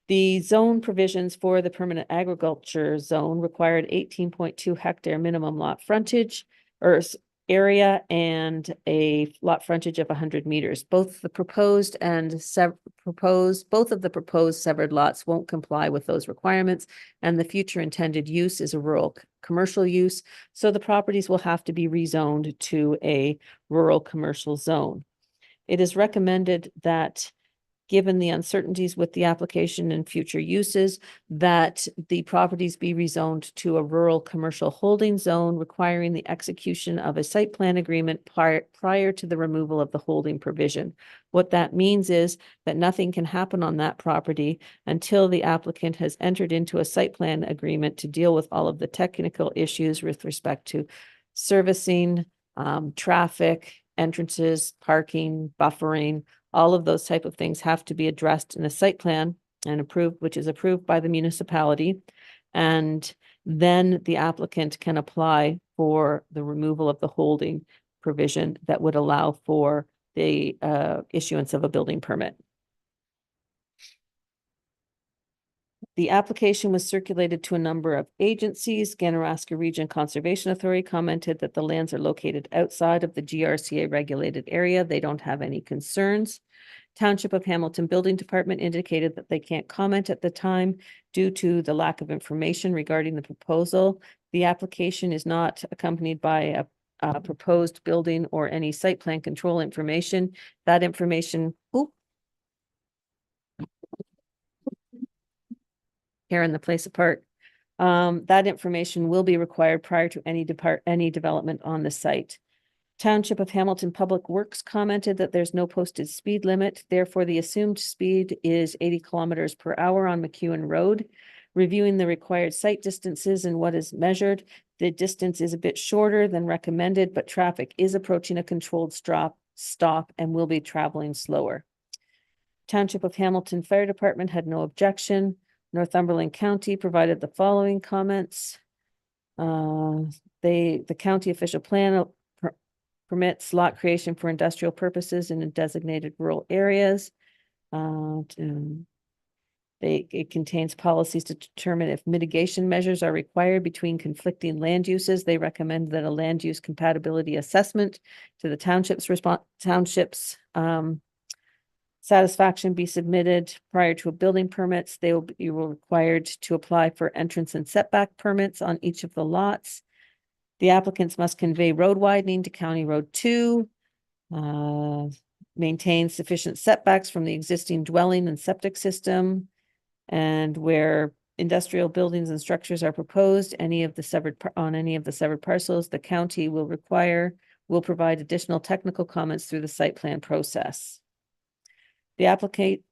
The zone provisions for the permanent agriculture zone required 18.2 hectare minimum lot frontage or area and a lot frontage of 100 meters. Both the proposed and both of the proposed severed lots won't comply with those requirements, and the future intended use is a rural commercial use, so the properties will have to be rezoned to a rural commercial zone. It is recommended that, given the uncertainties with the application and future uses, that the properties be rezoned to a rural commercial holding zone, requiring the execution of a site plan agreement prior to the removal of the holding provision. What that means is that nothing can happen on that property until the applicant has entered into a site plan agreement to deal with all of the technical issues with respect to servicing, traffic, entrances, parking, buffering. All of those type of things have to be addressed in a site plan and approved, which is approved by the municipality. And then the applicant can apply for the removal of the holding provision that would allow for the issuance of a building permit. The application was circulated to a number of agencies. Ganaraska Region Conservation Authority commented that the lands are located outside of the GRCA regulated area. They don't have any concerns. Township of Hamilton Building Department indicated that they can't comment at the time due to the lack of information regarding the proposal. The application is not accompanied by a proposed building or any site plan control information. That information, tearing the place apart. That information will be required prior to any development on the site. Township of Hamilton Public Works commented that there's no posted speed limit, therefore the assumed speed is 80 kilometers per hour on McEwen Road. Reviewing the required site distances and what is measured, the distance is a bit shorter than recommended, but traffic is approaching a controlled stop and will be traveling slower. Township of Hamilton Fire Department had no objection. Northumberland County provided the following comments. The county official plan permits lot creation for industrial purposes in designated rural areas. It contains policies to determine if mitigation measures are required between conflicting land uses. They recommend that a land use compatibility assessment to the township's satisfaction be submitted prior to a building permits. They will be required to apply for entrance and setback permits on each of the lots. The applicants must convey road widening to County Road 2, maintain sufficient setbacks from the existing dwelling and septic system, and where industrial buildings and structures are proposed, on any of the severed parcels, the county will provide additional technical comments through the site plan process. The applicant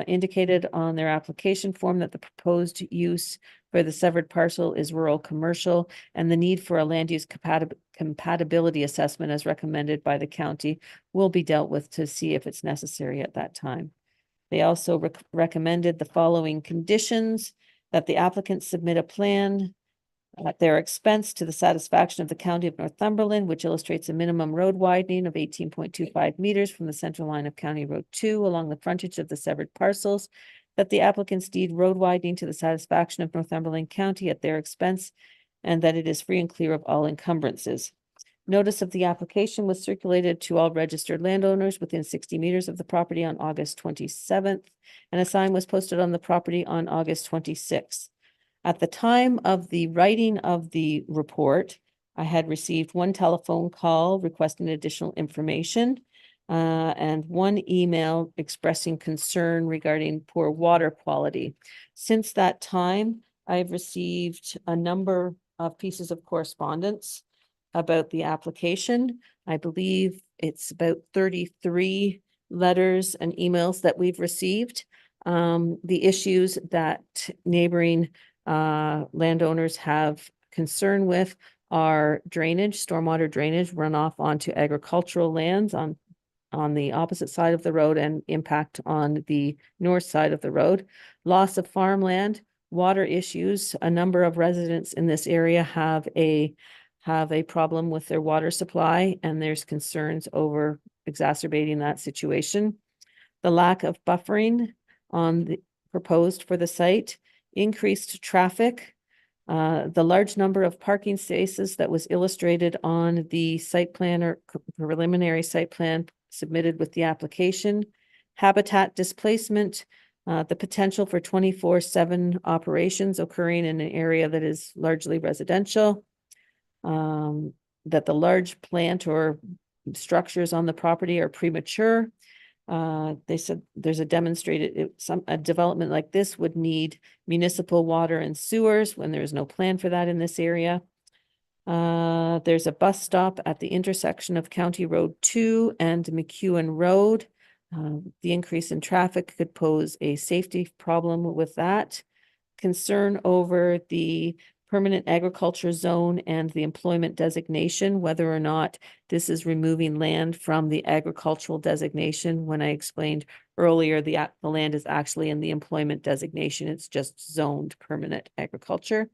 indicated on their application form that the proposed use for the severed parcel is rural commercial, and the need for a land use compatibility assessment as recommended by the county will be dealt with to see if it's necessary at that time. They also recommended the following conditions: that the applicant submit a plan at their expense to the satisfaction of the County of Northumberland, which illustrates a minimum road widening of 18.25 meters from the central line of County Road 2 along the frontage of the severed parcels, that the applicants deed road widening to the satisfaction of Northumberland County at their expense, and that it is free and clear of all encumbrances. Notice of the application was circulated to all registered landowners within 60 meters of the property on August 27th, and a sign was posted on the property on August 26th. At the time of the writing of the report, I had received one telephone call requesting additional information and one email expressing concern regarding poor water quality. Since that time, I've received a number of pieces of correspondence about the application. I believe it's about 33 letters and emails that we've received. The issues that neighboring landowners have concern with are drainage, stormwater drainage runoff onto agricultural lands on the opposite side of the road and impact on the north side of the road, loss of farmland, water issues. A number of residents in this area have a problem with their water supply, and there's concerns over exacerbating that situation. The lack of buffering on the proposed for the site, increased traffic, the large number of parking spaces that was illustrated on the site plan or preliminary site plan submitted with the application, habitat displacement, the potential for 24/7 operations occurring in an area that is largely residential, that the large plant or structures on the property are premature. They said there's a development like this would need municipal water and sewers when there's no plan for that in this area. There's a bus stop at the intersection of County Road 2 and McEwen Road. The increase in traffic could pose a safety problem with that. Concern over the permanent agriculture zone and the employment designation, whether or not this is removing land from the agricultural designation. When I explained earlier, the land is actually in the employment designation. It's just zoned permanent agriculture.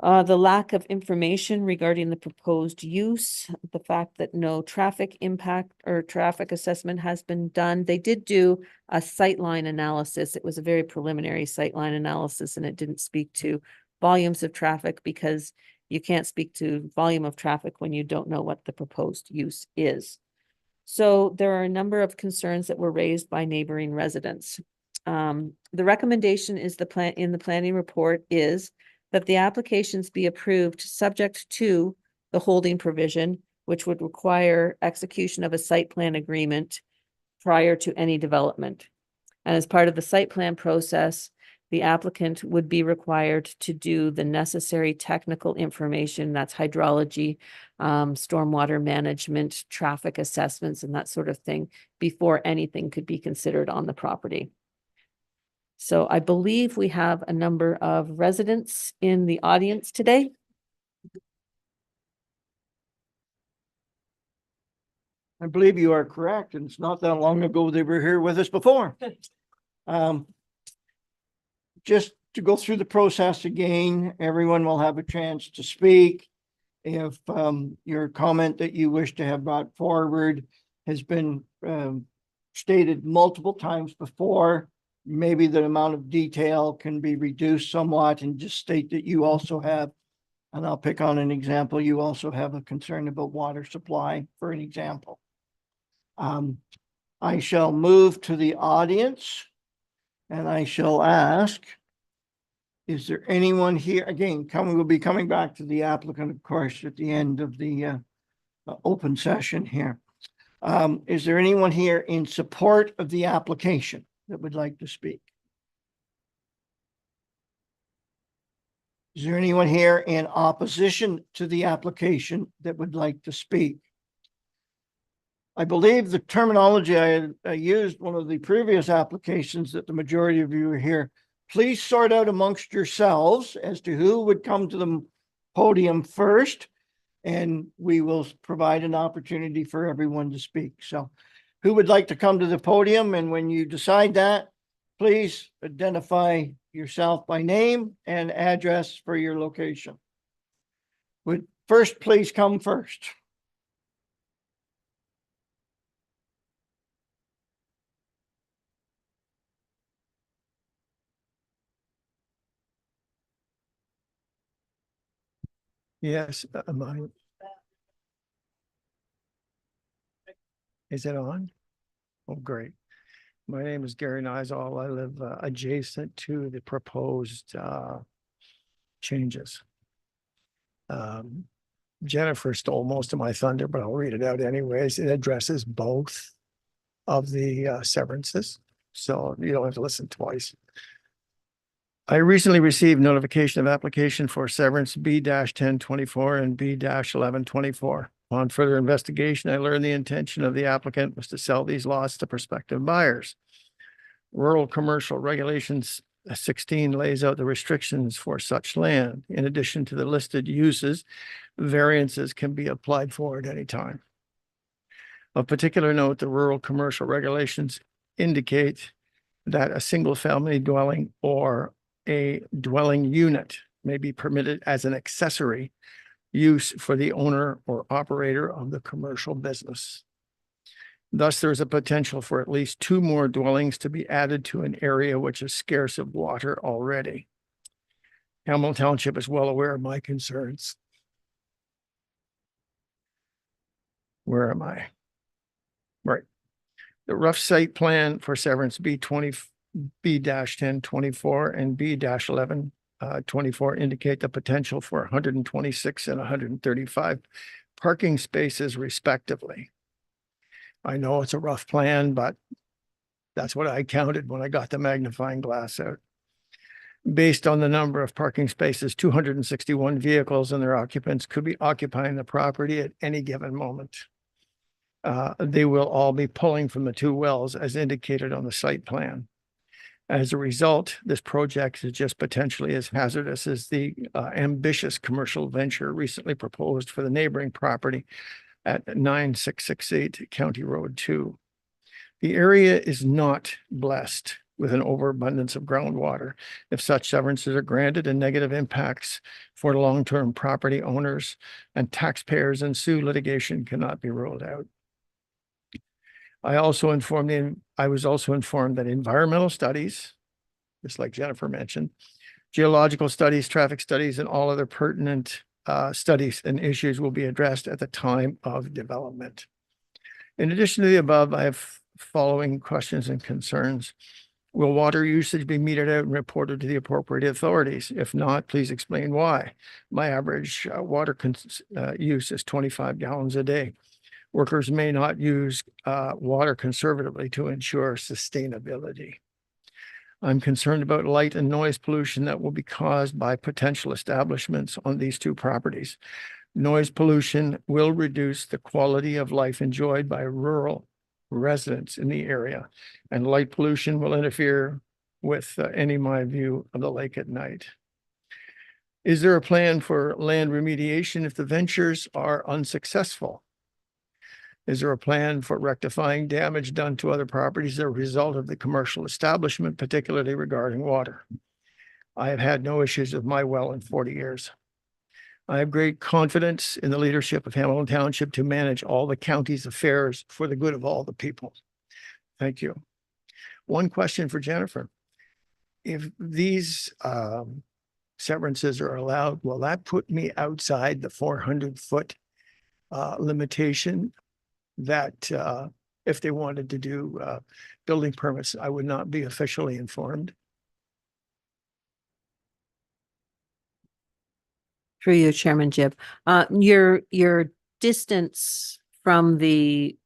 The lack of information regarding the proposed use, the fact that no traffic impact or traffic assessment has been done. They did do a sightline analysis. It was a very preliminary sightline analysis, and it didn't speak to volumes of traffic because you can't speak to volume of traffic when you don't know what the proposed use is. So there are a number of concerns that were raised by neighboring residents. The recommendation is in the planning report is that the applications be approved subject to the holding provision, which would require execution of a site plan agreement prior to any development. And as part of the site plan process, the applicant would be required to do the necessary technical information, that's hydrology, stormwater management, traffic assessments, and that sort of thing, before anything could be considered on the property. So I believe we have a number of residents in the audience today. I believe you are correct, and it's not that long ago they were here with us before. Just to go through the process again, everyone will have a chance to speak. If your comment that you wish to have brought forward has been stated multiple times before, maybe the amount of detail can be reduced somewhat and just state that you also have, and I'll pick on an example, you also have a concern about water supply, for an example. I shall move to the audience and I shall ask, is there anyone here? Again, we'll be coming back to the applicant, of course, at the end of the open session here. Is there anyone here in support of the application that would like to speak? Is there anyone here in opposition to the application that would like to speak? I believe the terminology I used one of the previous applications that the majority of you are here. Please sort out amongst yourselves as to who would come to the podium first, and we will provide an opportunity for everyone to speak. So who would like to come to the podium? And when you decide that, please identify yourself by name and address for your location. Would first please come first. Yes, is it on? Oh, great. My name is Gary Nizal. I live adjacent to the proposed changes. Jennifer stole most of my thunder, but I'll read it out anyways. It addresses both of the severances, so you don't have to listen twice. I recently received notification of application for severance B-1024 and B-1124. On further investigation, I learned the intention of the applicant was to sell these lots to prospective buyers. Rural Commercial Regulations 16 lays out the restrictions for such land. In addition to the listed uses, variances can be applied for at any time. Of particular note, the Rural Commercial Regulations indicate that a single-family dwelling or a dwelling unit may be permitted as an accessory use for the owner or operator of the commercial business. Thus, there is a potential for at least 2 more dwellings to be added to an area which is scarce of water already. Hamilton Township is well aware of my concerns. Where am I? Right. The rough site plan for severance B-1024 and B-1124 indicate the potential for 126 and 135 parking spaces respectively. I know it's a rough plan, but that's what I counted when I got the magnifying glass out. Based on the number of parking spaces, 261 vehicles and their occupants could be occupying the property at any given moment. They will all be pulling from the 2 wells as indicated on the site plan. As a result, this project is just potentially as hazardous as the ambitious commercial venture recently proposed for the neighboring property at 9668 County Road 2. The area is not blessed with an overabundance of groundwater. If such severances are granted and negative impacts for long-term property owners and taxpayers ensue, litigation cannot be ruled out. I was also informed that environmental studies, just like Jennifer mentioned, geological studies, traffic studies, and all other pertinent studies and issues will be addressed at the time of development. In addition to the above, I have following questions and concerns. Will water usage be metered out and reported to the appropriate authorities? If not, please explain why. My average water use is 25 gallons a day. Workers may not use water conservatively to ensure sustainability. I'm concerned about light and noise pollution that will be caused by potential establishments on these two properties. Noise pollution will reduce the quality of life enjoyed by rural residents in the area, and light pollution will interfere with any my view of the lake at night. Is there a plan for land remediation if the ventures are unsuccessful? Is there a plan for rectifying damage done to other properties as a result of the commercial establishment, particularly regarding water? I have had no issues with my well in 40 years. I have great confidence in the leadership of Hamilton Township to manage all the county's affairs for the good of all the people. Thank you. One question for Jennifer. If these severances are allowed, will that put me outside the 400-foot limitation that if they wanted to do building permits, I would not be officially informed? Through you, Chairman Jib. Your distance from the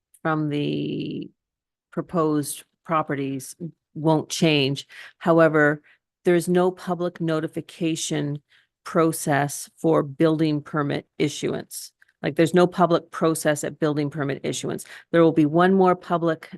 proposed properties won't change. However, there's no public notification process for building permit issuance. Like there's no public process at building permit issuance. There will be one more public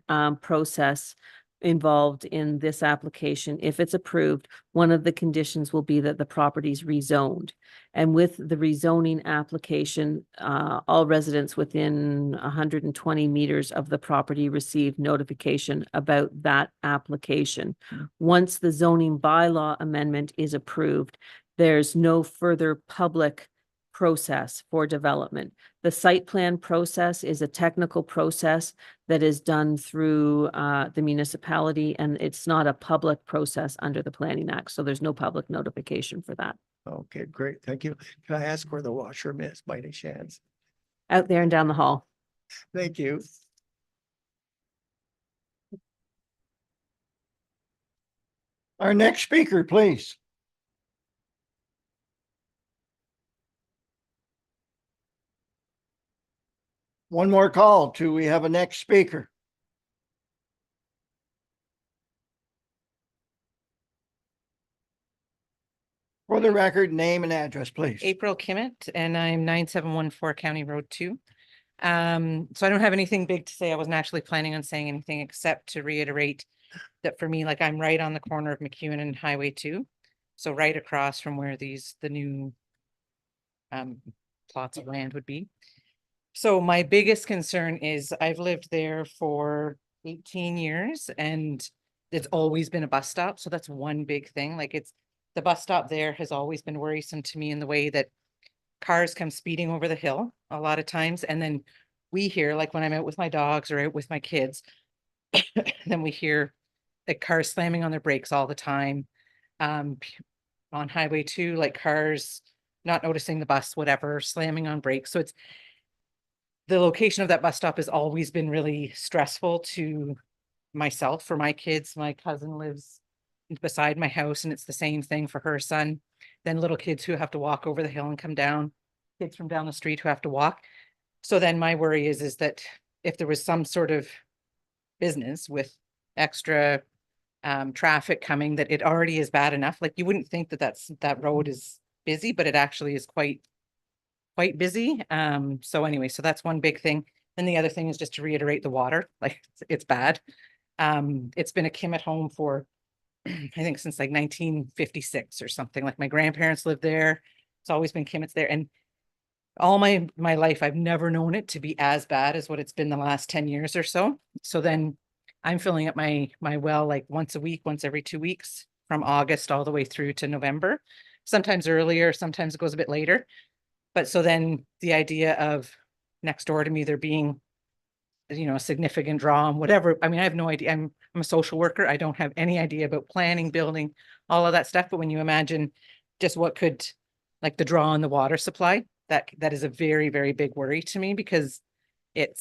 process involved in this application. If it's approved, one of the conditions will be that the property is rezoned. And with the rezoning application, all residents within 120 meters of the property receive notification about that application. Once the zoning bylaw amendment is approved, there's no further public process for development. The site plan process is a technical process that is done through the municipality, and it's not a public process under the Planning Act. So there's no public notification for that. Okay, great. Thank you. Can I ask where the washroom is by any chance? Out there and down the hall. Thank you. Our next speaker, please. One more call till we have a next speaker. For the record, name and address, please. April Kimmett, and I'm 9714 County Road 2. So I don't have anything big to say. I wasn't actually planning on saying anything except to reiterate that for me, like I'm right on the corner of McEwen and Highway 2. So right across from where the new plots of land would be. So my biggest concern is I've lived there for 18 years and it's always been a bus stop. So that's one big thing. Like the bus stop there has always been worrisome to me in the way that cars come speeding over the hill a lot of times. And then we hear, like when I'm out with my dogs or out with my kids, then we hear the cars slamming on their brakes all the time. On Highway 2, like cars not noticing the bus, whatever, slamming on brakes. So the location of that bus stop has always been really stressful to myself, for my kids. My cousin lives beside my house and it's the same thing for her son. Then little kids who have to walk over the hill and come down, kids from down the street who have to walk. So then my worry is that if there was some sort of business with extra traffic coming, that it already is bad enough. Like you wouldn't think that road is busy, but it actually is quite busy. So anyway, so that's one big thing. And the other thing is just to reiterate the water, like it's bad. It's been a Kimmett home for I think since like 1956 or something, like my grandparents lived there. It's always been Kimmets there, and all my life, I've never known it to be as bad as what it's been the last 10 years or so. So then I'm filling up my well like once a week, once every 2 weeks, from August all the way through to November. Sometimes earlier, sometimes it goes a bit later. But so then the idea of next door to me there being, a significant draw on whatever, I mean, I have no idea. I'm a social worker. I don't have any idea about planning, building, all of that stuff. But when you imagine just what could, like the draw on the water supply, that is a very, very big worry to me, because it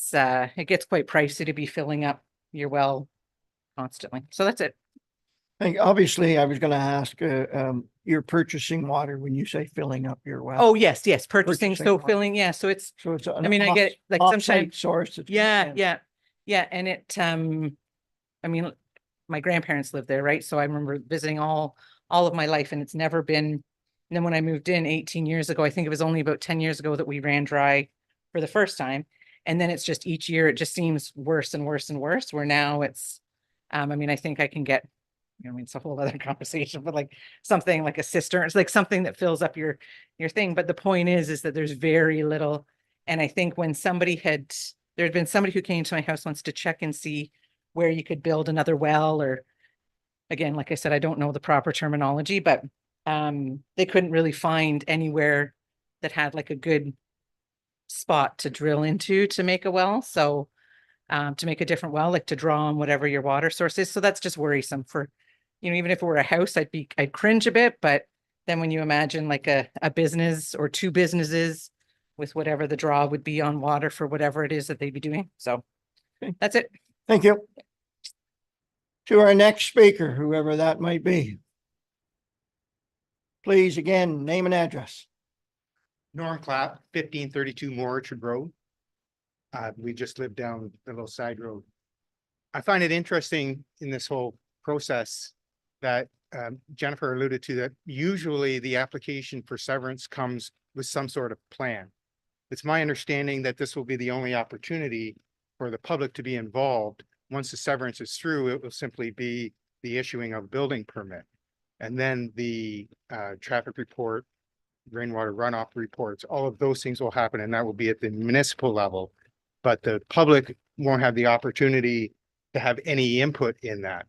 gets quite pricey to be filling up your well constantly. So that's it. Obviously, I was gonna ask, you're purchasing water when you say filling up your well. Oh, yes, purchasing, Purchasing so water. filling, yeah, so it's, So it's I mean, I get it, like off-site sometimes, source. that's yeah, coming in. yeah, and I mean, my grandparents lived there, right? So I remember visiting all of my life, and it's never been, and then when I moved in 18 years ago, I think it was only about 10 years ago that we ran dry for the first time. And then it's just each year, it just seems worse and worse and worse, where now it's, I mean, I think I can get, I mean, it's a whole other conversation, but like something like a cistern, it's like something that fills up your thing. But the point is that there's very little. And I think when there had been somebody who came to my house once to check and see where you could build another well, or again, like I said, I don't know the proper terminology, but they couldn't really find anywhere that had like a good spot to drill into to make a well. So to make a different well, like to draw on whatever your water source is. So that's just worrisome for, even if it were a house, I'd cringe a bit, but then when you imagine like a business or two businesses with whatever the draw would be on water for whatever it is that they'd be doing. So Okay. that's it. Thank you. To our next speaker, whoever that might be. Please, again, name and address. Norm Clapp, 1532 Morrichard Road. We just live down the little side road. I find it interesting in this whole process that Jennifer alluded to, that usually the application for severance comes with some sort of plan. It's my understanding that this will be the only opportunity for the public to be involved. Once the severance is through, it will simply be the issuing of a building permit. And then the traffic report, rainwater runoff reports, all of those things will happen, and that will be at the municipal level. But the public won't have the opportunity to have any input in that.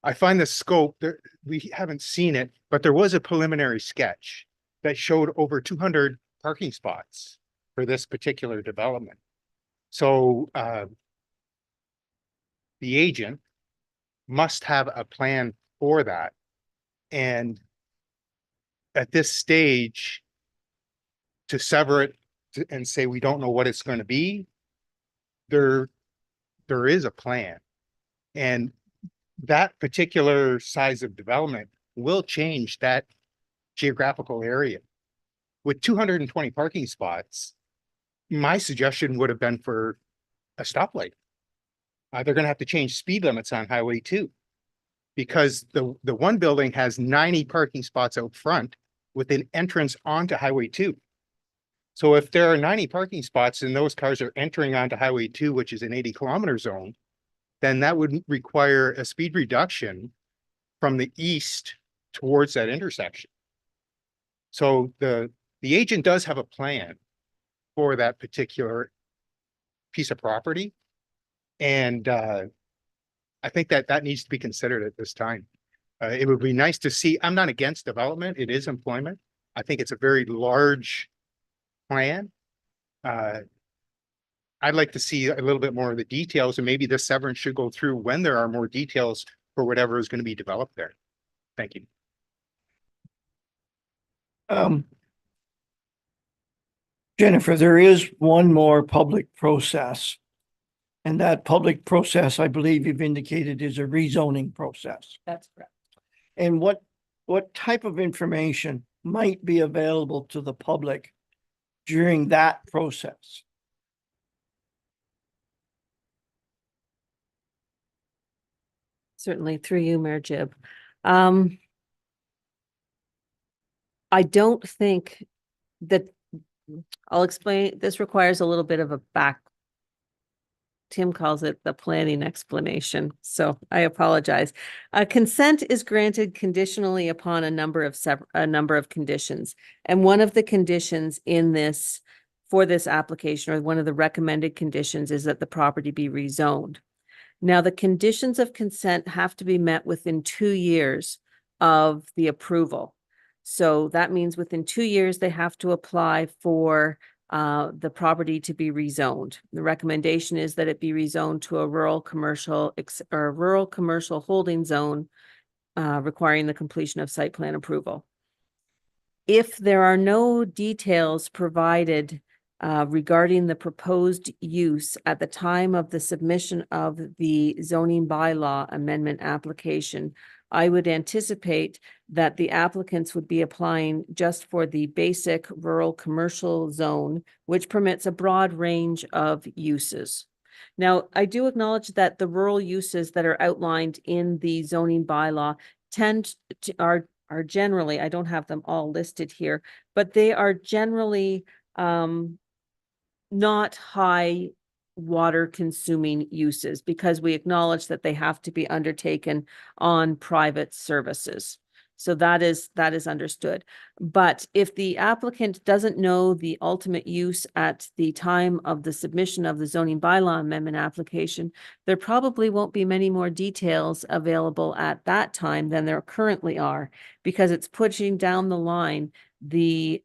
I find the scope, we haven't seen it, but there was a preliminary sketch that showed over 200 parking spots for this particular development. So the agent must have a plan for that. And at this stage, to sever it and say we don't know what it's going to be, there is a plan. And that particular size of development will change that geographical area. With 220 parking spots, my suggestion would have been for a stoplight. They're going to have to change speed limits on Highway 2, because the one building has 90 parking spots out front with an entrance onto Highway 2. So if there are 90 parking spots and those cars are entering onto Highway 2, which is an 80-kilometer zone, then that would require a speed reduction from the east towards that intersection. So the agent does have a plan for that particular piece of property. And I think that needs to be considered at this time. It would be nice to see, I'm not against development, it is employment. I think it's a very large plan. I'd like to see a little bit more of the details, and maybe this severance should go through when there are more details for whatever is going to be developed there. Thank you. Jennifer, there is one more public process. And that public process, I believe you've indicated, is a rezoning process. That's correct. And what type of information might be available to the public during that process? Certainly, through you, Mayor Jib. I don't think that, I'll explain, this requires a little bit of a Tim calls it the planning explanation, so I apologize. Consent is granted conditionally upon a number of conditions. And one of the conditions in this, for this application, or one of the recommended conditions, is that the property be rezoned. Now, the conditions of consent have to be met within 2 years of the approval. So that means within 2 years, they have to apply for the property to be rezoned. The recommendation is that it be rezoned to a rural commercial or rural commercial holding zone, requiring the completion of site plan approval. If there are no details provided regarding the proposed use at the time of the submission of the zoning bylaw amendment application, I would anticipate that the applicants would be applying just for the basic rural commercial zone, which permits a broad range of uses. Now, I do acknowledge that the rural uses that are outlined in the zoning bylaw are generally, I don't have them all listed here, but they are generally not high water consuming uses, because we acknowledge that they have to be undertaken on private services. So that is understood. But if the applicant doesn't know the ultimate use at the time of the submission of the zoning bylaw amendment application, there probably won't be many more details available at that time than there currently are, because it's pushing down the line the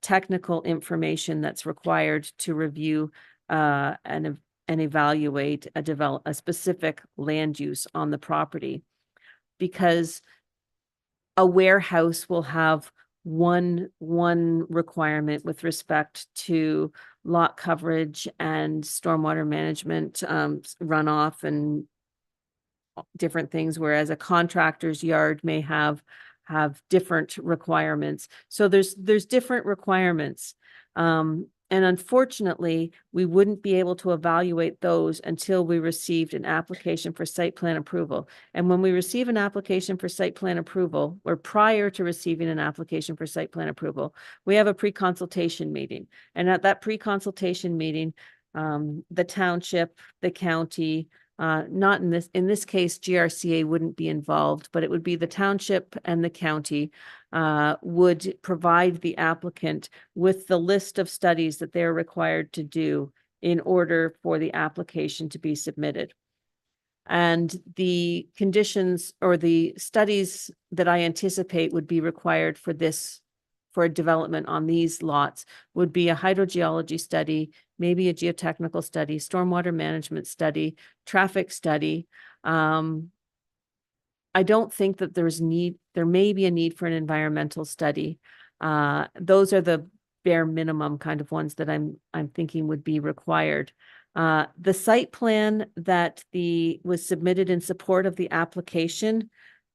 technical information that's required to review and evaluate a specific land use on the property. Because a warehouse will have one requirement with respect to lot coverage and stormwater management, runoff and different things, whereas a contractor's yard may have different requirements. So there's different requirements. And unfortunately, we wouldn't be able to evaluate those until we received an application for site plan approval. And when we receive an application for site plan approval, or prior to receiving an application for site plan approval, we have a pre-consultation meeting. And at that pre-consultation meeting, the township, the county, not in this case, GRCA wouldn't be involved, but it would be the township and the county would provide the applicant with the list of studies that they're required to do in order for the application to be submitted. And the conditions or the studies that I anticipate would be required for a development on these lots would be a hydrogeology study, maybe a geotechnical study, stormwater management study, traffic study. I don't think that there may be a need for an environmental study. Those are the bare minimum kind of ones that I'm thinking would be required. The site plan that was submitted in support of the application,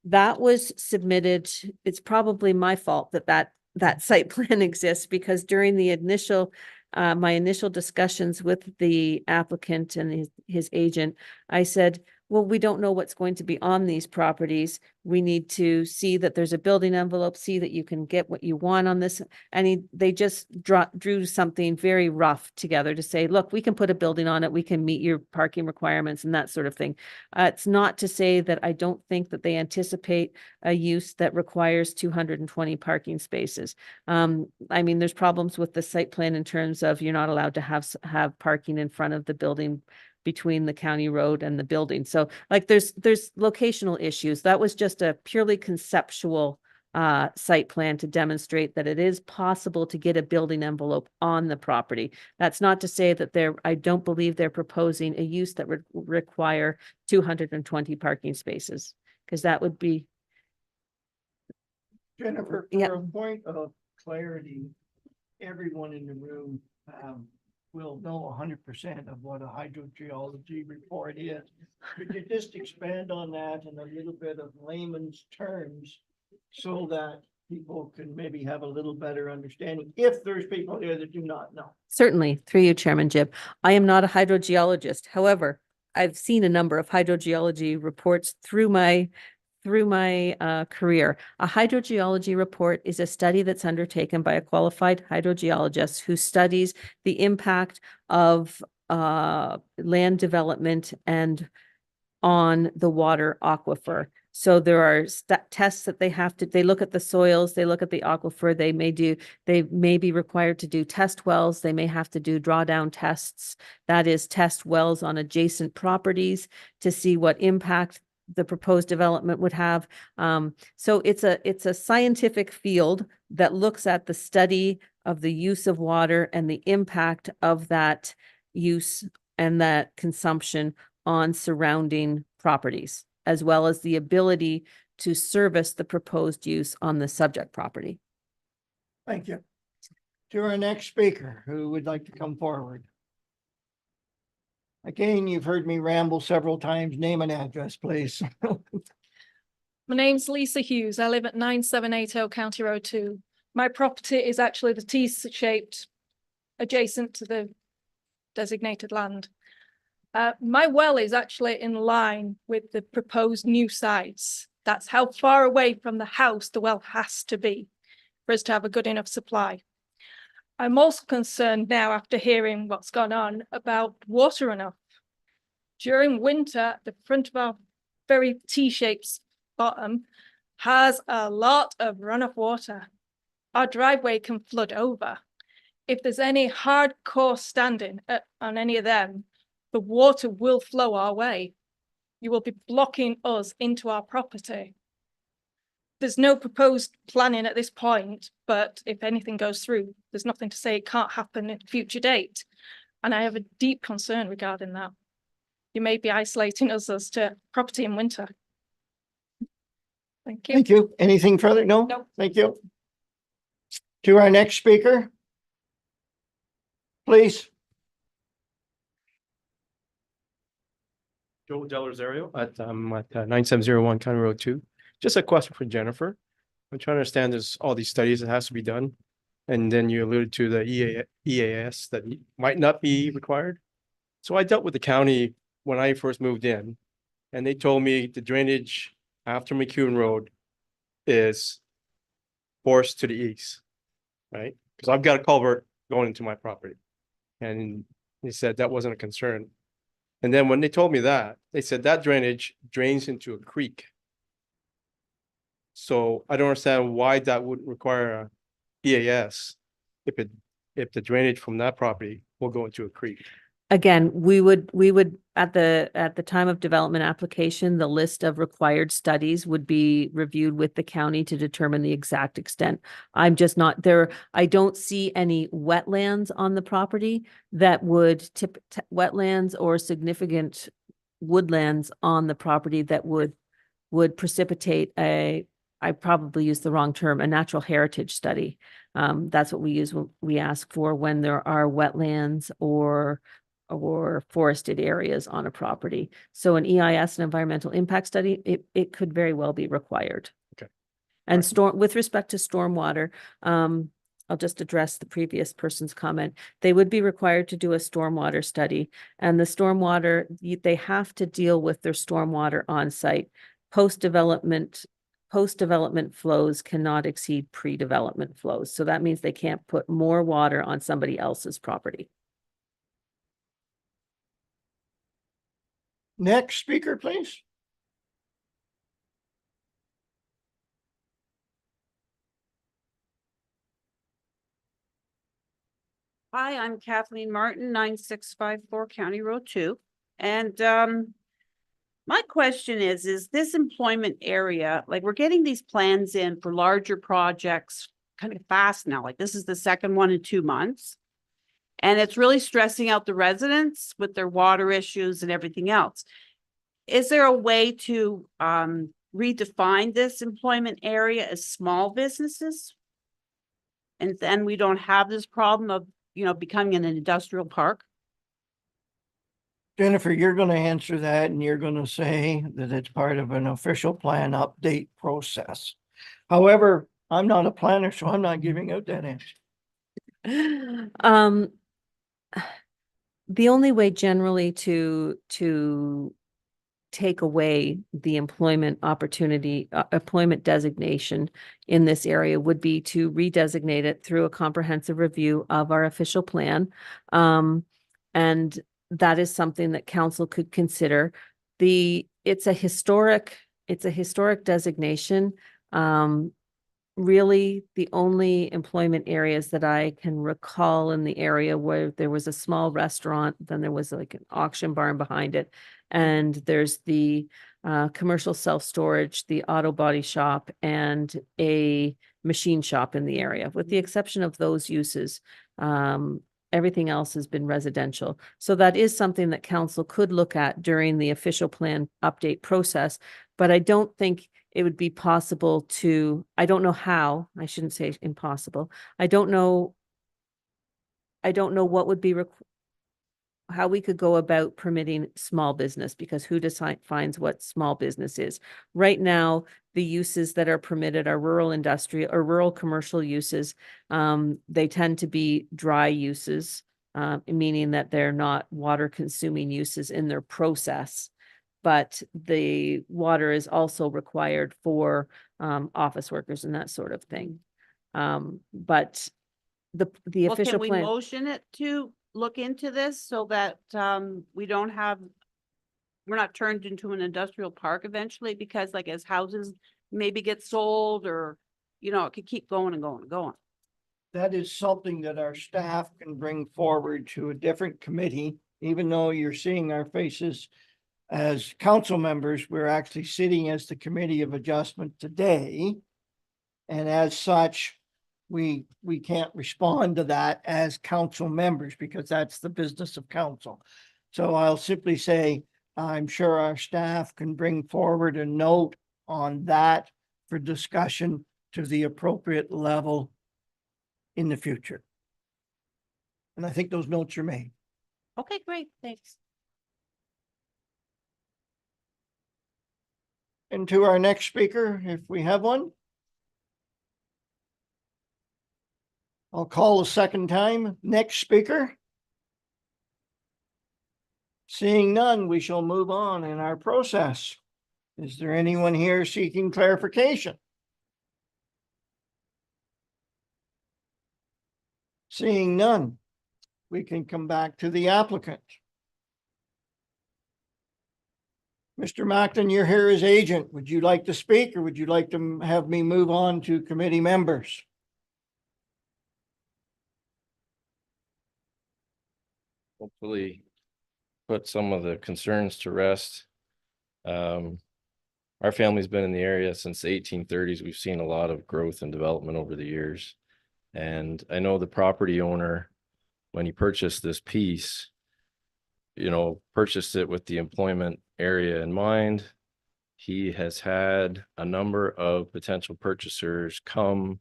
that was submitted, it's probably my fault that site plan exists, because during the my initial discussions with the applicant and his agent, I said, well, we don't know what's going to be on these properties. We need to see that there's a building envelope, see that you can get what you want on this. And they just drew something very rough together to say, look, we can put a building on it. We can meet your parking requirements and that sort of thing. It's not to say that I don't think that they anticipate a use that requires 220 parking spaces. I mean, there's problems with the site plan in terms of you're not allowed to have parking in front of the building between the county road and the building. So like there's locational issues. That was just a purely conceptual site plan to demonstrate that it is possible to get a building envelope on the property. That's not to say that I don't believe they're proposing a use that would require 220 parking spaces, because that would be. Jennifer, Yeah. for a point of clarity, everyone in the room will know 100% of what a hydrogeology report is. Could you just expand on that in a little bit of layman's terms so that people can maybe have a little better understanding, if there's people here that do not know? Certainly, through you, Chairman Jib. I am not a hydrogeologist. However, I've seen a number of hydrogeology reports through my career. A hydrogeology report is a study that's undertaken by a qualified hydrogeologist who studies the impact of land development and on the water aquifer. So there are tests that they look at the soils, they look at the aquifer, they may be required to do test wells, they may have to do drawdown tests. That is, test wells on adjacent properties to see what impact the proposed development would have. So it's a scientific field that looks at the study of the use of water and the impact of that use and that consumption on surrounding properties, as well as the ability to service the proposed use on the subject property. Thank you. To our next speaker, who would like to come forward. Again, you've heard me ramble several times. Name and address, please. My name's Lisa Hughes. I live at 9780 County Road 2. My property is actually the T-shaped adjacent to the designated land. My well is actually in line with the proposed new sites. That's how far away from the house the well has to be for us to have a good enough supply. I'm also concerned now, after hearing what's gone on, about water runoff. During winter, the front of our very T-shaped bottom has a lot of runoff water. Our driveway can flood over. If there's any hardcore standing on any of them, the water will flow our way. You will be blocking us into our property. There's no proposed planning at this point, but if anything goes through, there's nothing to say it can't happen at a future date. And I have a deep concern regarding that. You may be isolating us as to property in winter. Thank you. Thank you. Anything further? No? No. Thank you. To our next speaker. Please. Joe Del Rosario at 9701 County Road 2. Just a question for Jennifer. I'm trying to understand there's all these studies that has to be done. And then you alluded to the EAS that might not be required. So I dealt with the county when I first moved in, and they told me the drainage after McEwen Road is forced to the east, right? Because I've got a culvert going into my property. And they said that wasn't a concern. And then when they told me that, they said that drainage drains into a creek. So I don't understand why that would require a EAS if the drainage from that property will go into a creek. Again, we would at the time of development application, the list of required studies would be reviewed with the county to determine the exact extent. I'm just not there. I don't see any wetlands on the property that would wetlands or significant woodlands on the property that would precipitate I probably used the wrong term, a natural heritage study. That's what we use when we ask for when there are wetlands or forested areas on a property. So an EIS, an environmental impact study, it could very well be required. Okay. And with respect to stormwater, I'll just address the previous person's comment. They would be required to do a stormwater study, and the stormwater, they have to deal with their stormwater on site. Post-development flows cannot exceed pre-development flows. So that means they can't put more water on somebody else's property. Next speaker, please. Hi, I'm Kathleen Martin, 9654 County Road 2. And my question is this employment area, like we're getting these plans in for larger projects kind of fast now, like this is the second one in 2 months. And it's really stressing out the residents with their water issues and everything else. Is there a way to redefine this employment area as small businesses? And then we don't have this problem of, becoming an industrial park? Jennifer, you're going to answer that and you're going to say that it's part of an official plan update process. However, I'm not a planner, so I'm not giving out that answer. The only way generally to take away the employment opportunity, employment designation in this area would be to redesignate it through a comprehensive review of our official plan. And that is something that council could consider. It's a historic designation. Really, the only employment areas that I can recall in the area where there was a small restaurant, then there was like an auction barn behind it. And there's the commercial self-storage, the auto body shop, and a machine shop in the area. With the exception of those uses, everything else has been residential. So that is something that council could look at during the official plan update process. But I don't think it would be possible to, I don't know how, I shouldn't say impossible. I don't know what would be how we could go about permitting small business, because who defines what small business is? Right now, the uses that are permitted are rural industrial or rural commercial uses. They tend to be dry uses, meaning that they're not water consuming uses in their process. But the water is also required for office workers and that sort of thing. But the Well, official can we plan. motion it to look into this so that we don't have, we're not turned into an industrial park eventually, because like as houses maybe get sold, or, you know, it could keep going and going and going. That is something that our staff can bring forward to a different committee, even though you're seeing our faces as council members, we're actually sitting as the Committee of Adjustment today. And as such, we can't respond to that as council members, because that's the business of council. So I'll simply say, I'm sure our staff can bring forward a note on that for discussion to the appropriate level in the future. And I think those notes are made. Okay, great, thanks. And to our next speaker, if we have one. I'll call a second time. Next speaker. Seeing none, we shall move on in our process. Is there anyone here seeking clarification? Seeing none, we can come back to the applicant. Mr. Macklin, you're here as agent. Would you like to speak, or would you like to have me move on to committee members? Hopefully put some of the concerns to rest. Our family's been in the area since the 1830s. We've seen a lot of growth and development over the years. And I know the property owner, when he purchased this piece, you know, purchased it with the employment area in mind. He has had a number of potential purchasers come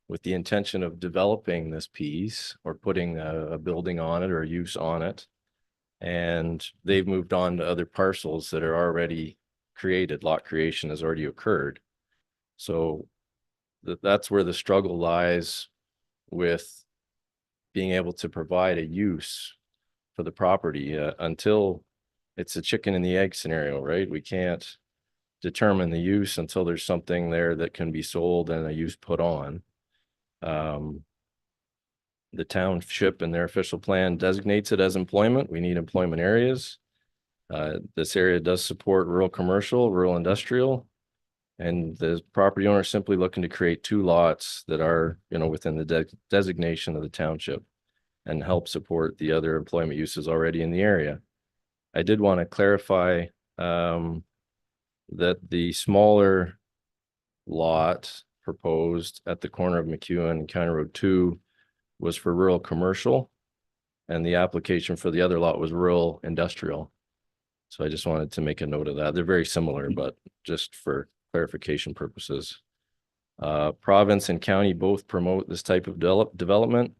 with the intention of developing this piece or putting a building on it or a use on it. And they've moved on to other parcels that are already created. Lot creation has already occurred. So that's where the struggle lies with being able to provide a use for the property until it's a chicken and the egg scenario, right? We can't determine the use until there's something there that can be sold and a use put on. The township in their official plan designates it as employment. We need employment areas. This area does support rural commercial, rural industrial, and the property owner is simply looking to create 2 lots that are, you know, within the designation of the township and help support the other employment uses already in the area. I did want to clarify that the smaller lot proposed at the corner of McEwen and County Road 2 was for rural commercial, and the application for the other lot was rural industrial. So I just wanted to make a note of that. They're very similar, but just for clarification purposes. Province and county both promote this type of development.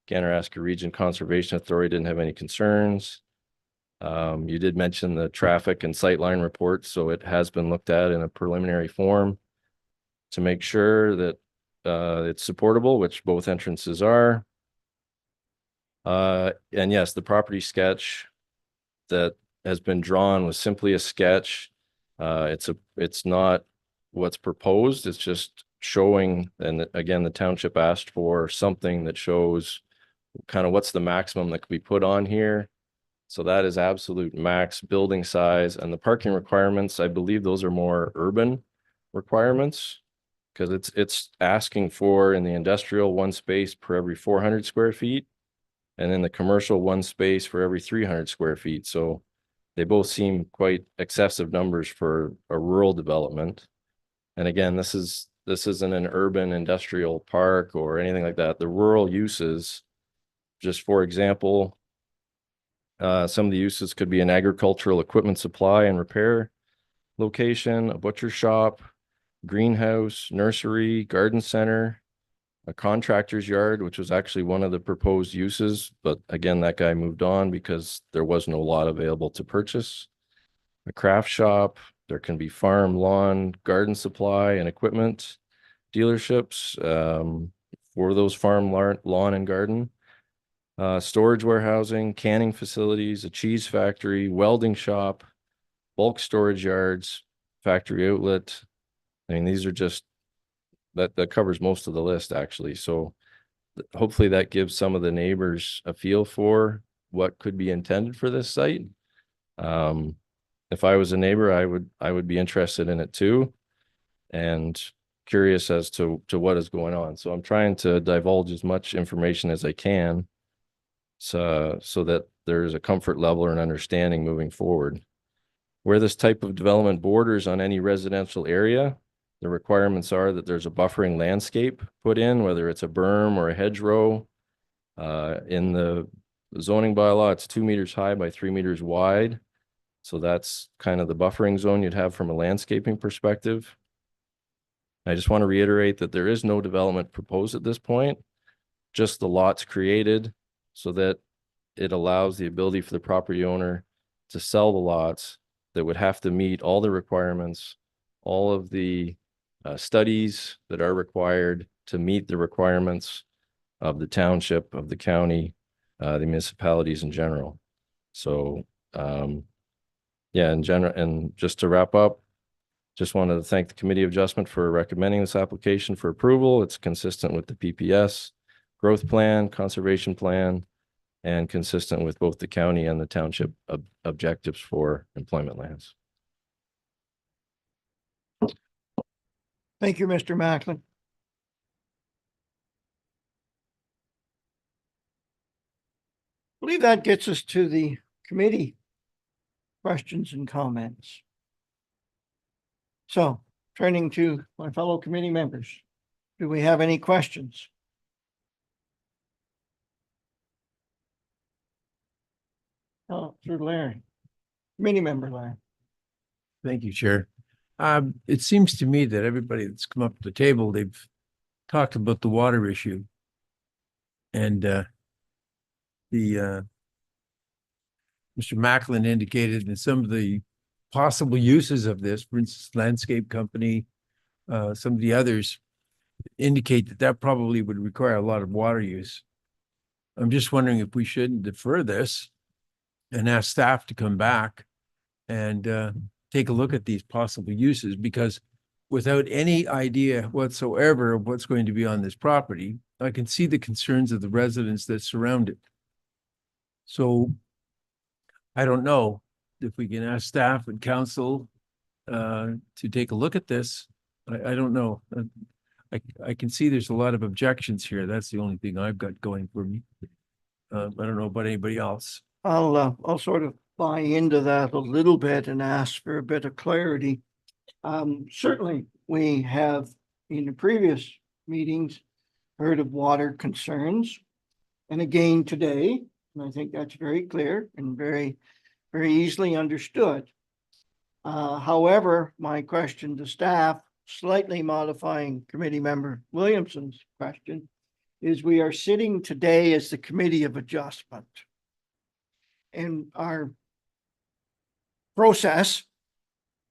Ganaraska Region Conservation Authority didn't have any concerns. You did mention the traffic and sightline report, so it has been looked at in a preliminary form to make sure that it's supportable, which both entrances are. And yes, the property sketch that has been drawn was simply a sketch. It's not what's proposed. It's just showing, and again, the township asked for something that shows kind of what's the maximum that could be put on here. So that is absolute max building size, and the parking requirements, I believe those are more urban requirements. Because it's asking for in the industrial 1 space per every 400 square feet. And in the commercial 1 space for every 300 square feet. So they both seem quite excessive numbers for a rural development. And again, this isn't an urban industrial park or anything like that. The rural uses, just for example, some of the uses could be an agricultural equipment supply and repair location, a butcher shop, greenhouse, nursery, garden center, a contractor's yard, which was actually one of the proposed uses. But again, that guy moved on because there was no lot available to purchase. A craft shop, there can be farm, lawn, garden supply and equipment dealerships for those farm, lawn and garden. Storage warehousing, canning facilities, a cheese factory, welding shop, bulk storage yards, factory outlet. I mean, these are just, that covers most of the list, actually. So hopefully that gives some of the neighbors a feel for what could be intended for this site. If I was a neighbor, I would be interested in it too, and curious as to what is going on. So I'm trying to divulge as much information as I can, so that there's a comfort level or an understanding moving forward. Where this type of development borders on any residential area, the requirements are that there's a buffering landscape put in, whether it's a berm or a hedgerow. In the zoning bylaw, it's 2 meters high by 3 meters wide. So that's kind of the buffering zone you'd have from a landscaping perspective. I just want to reiterate that there is no development proposed at this point, just the lots created so that it allows the ability for the property owner to sell the lots that would have to meet all the requirements, all of the studies that are required to meet the requirements of the township, of the county, the municipalities in general. So, yeah, in general, and just to wrap up, just wanted to thank the Committee of Adjustment for recommending this application for approval. It's consistent with the PPS growth plan, conservation plan, and consistent with both the county and the township objectives for employment lands. Thank you, Mr. Macklin. I believe that gets us to the committee questions and comments. So turning to my fellow committee members, do we have any questions? Oh, through Larry. Committee member Larry. Thank you, Chair. It seems to me that everybody that's come up to the table, they've talked about the water issue. And Mr. Macklin indicated that some of the possible uses of this, for instance, landscape company, some of the others indicate that probably would require a lot of water use. I'm just wondering if we shouldn't defer this and ask staff to come back and take a look at these possible uses, because without any idea whatsoever of what's going to be on this property, I can see the concerns of the residents that surround it. So I don't know if we can ask staff and council to take a look at this. I don't know. I can see there's a lot of objections here. That's the only thing I've got going for me. I don't know about anybody else. I'll sort of buy into that a little bit and ask for a bit of clarity. Certainly, we have in the previous meetings heard of water concerns. And again today, and I think that's very clear and very, very easily understood. However, my question to staff, slightly modifying committee member Williamson's question, is we are sitting today as the Committee of Adjustment. And our process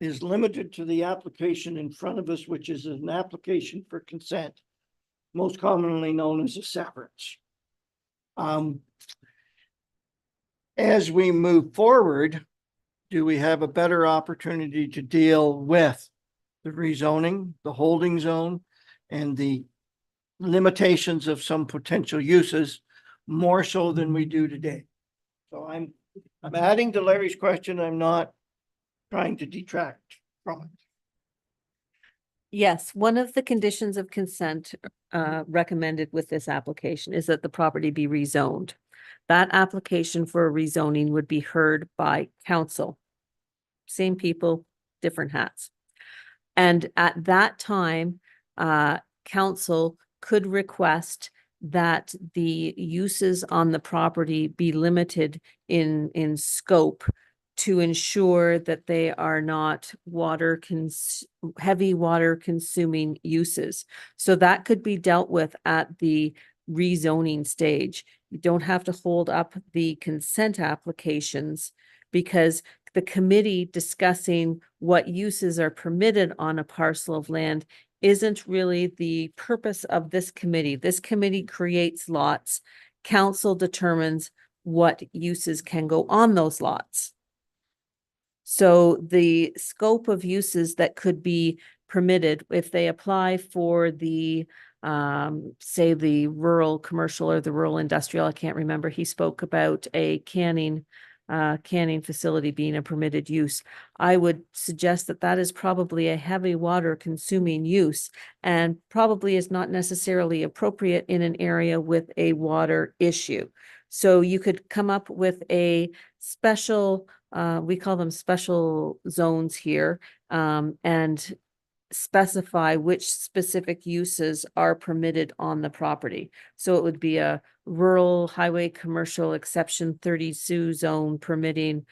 is limited to the application in front of us, which is an application for consent, most commonly known as a severance. As we move forward, do we have a better opportunity to deal with the rezoning, the holding zone, and the limitations of some potential uses more so than we do today? So I'm I'm adding to Larry's question. I'm not trying to detract from it. Yes, one of the conditions of consent recommended with this application is that the property be rezoned. That application for a rezoning would be heard by council. Same people, different hats. And at that time, council could request that the uses on the property be limited in scope to ensure that they are not heavy water consuming uses. So that could be dealt with at the rezoning stage. You don't have to hold up the consent applications because the committee discussing what uses are permitted on a parcel of land isn't really the purpose of this committee. This committee creates lots. Council determines what uses can go on those lots. So the scope of uses that could be permitted, if they apply for the, say the rural commercial or the rural industrial, I can't remember, he spoke about a canning facility being a permitted use. I would suggest that that is probably a heavy water consuming use and probably is not necessarily appropriate in an area with a water issue. So you could come up with a special, we call them special zones here, and specify which specific uses are permitted on the property. So it would be a rural highway commercial exception 32 zone permitting.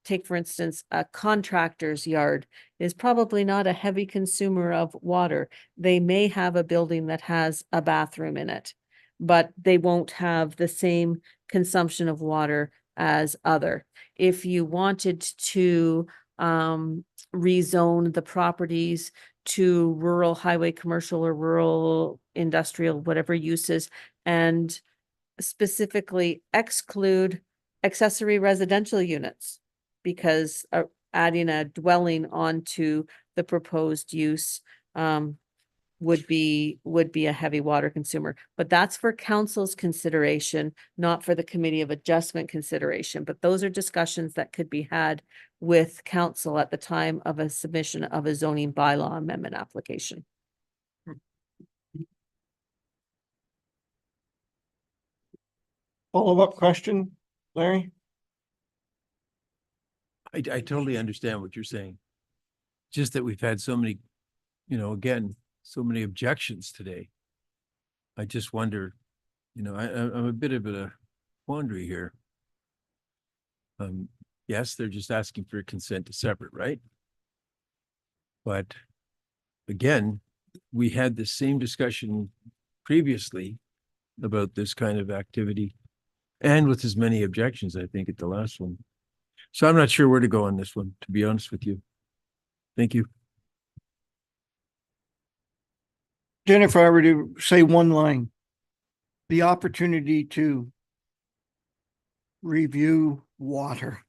Take for instance, a contractor's yard is probably not a heavy consumer of water. They may have a building that has a bathroom in it, but they won't have the same consumption of water as other. If you wanted to rezone the properties to rural highway commercial or rural industrial, whatever uses, and specifically exclude accessory residential units because adding a dwelling onto the proposed use would be a heavy water consumer. But that's for council's consideration, not for the Committee of Adjustment consideration. But those are discussions that could be had with council at the time of a submission of a zoning bylaw amendment application. Follow-up question, Larry? I totally understand what you're saying. Just that we've had so many, again, so many objections today. I just wonder, I'm a bit of a quandary here. Yes, they're just asking for consent to separate, right? But again, we had the same discussion previously about this kind of activity and with as many objections, I think, at the last one. So I'm not sure where to go on this one, to be honest with you. Thank you. Jennifer, I were to say one line, the opportunity to review water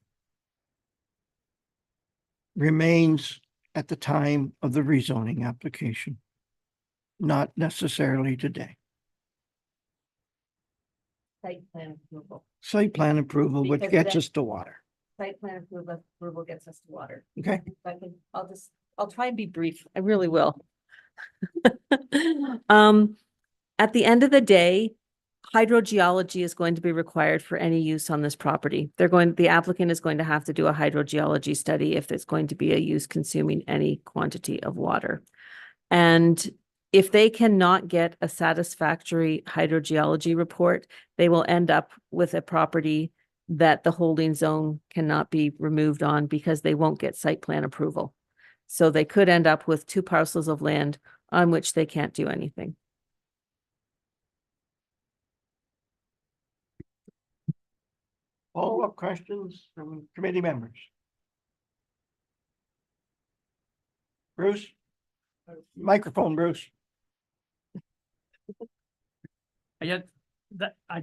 remains at the time of the rezoning application, not necessarily today. Site plan approval. Site plan approval, which Because gets that- us to water. Site plan approval gets us to water. Okay. I'll try and be brief. I really will. At the end of the day, hydrogeology is going to be required for any use on this property. The applicant is going to have to do a hydrogeology study if there's going to be a use consuming any quantity of water. And if they cannot get a satisfactory hydrogeology report, they will end up with a property that the holding zone cannot be removed on because they won't get site plan approval. So they could end up with 2 parcels of land on which they can't do anything. Follow-up questions from committee members? Bruce? Microphone, Bruce.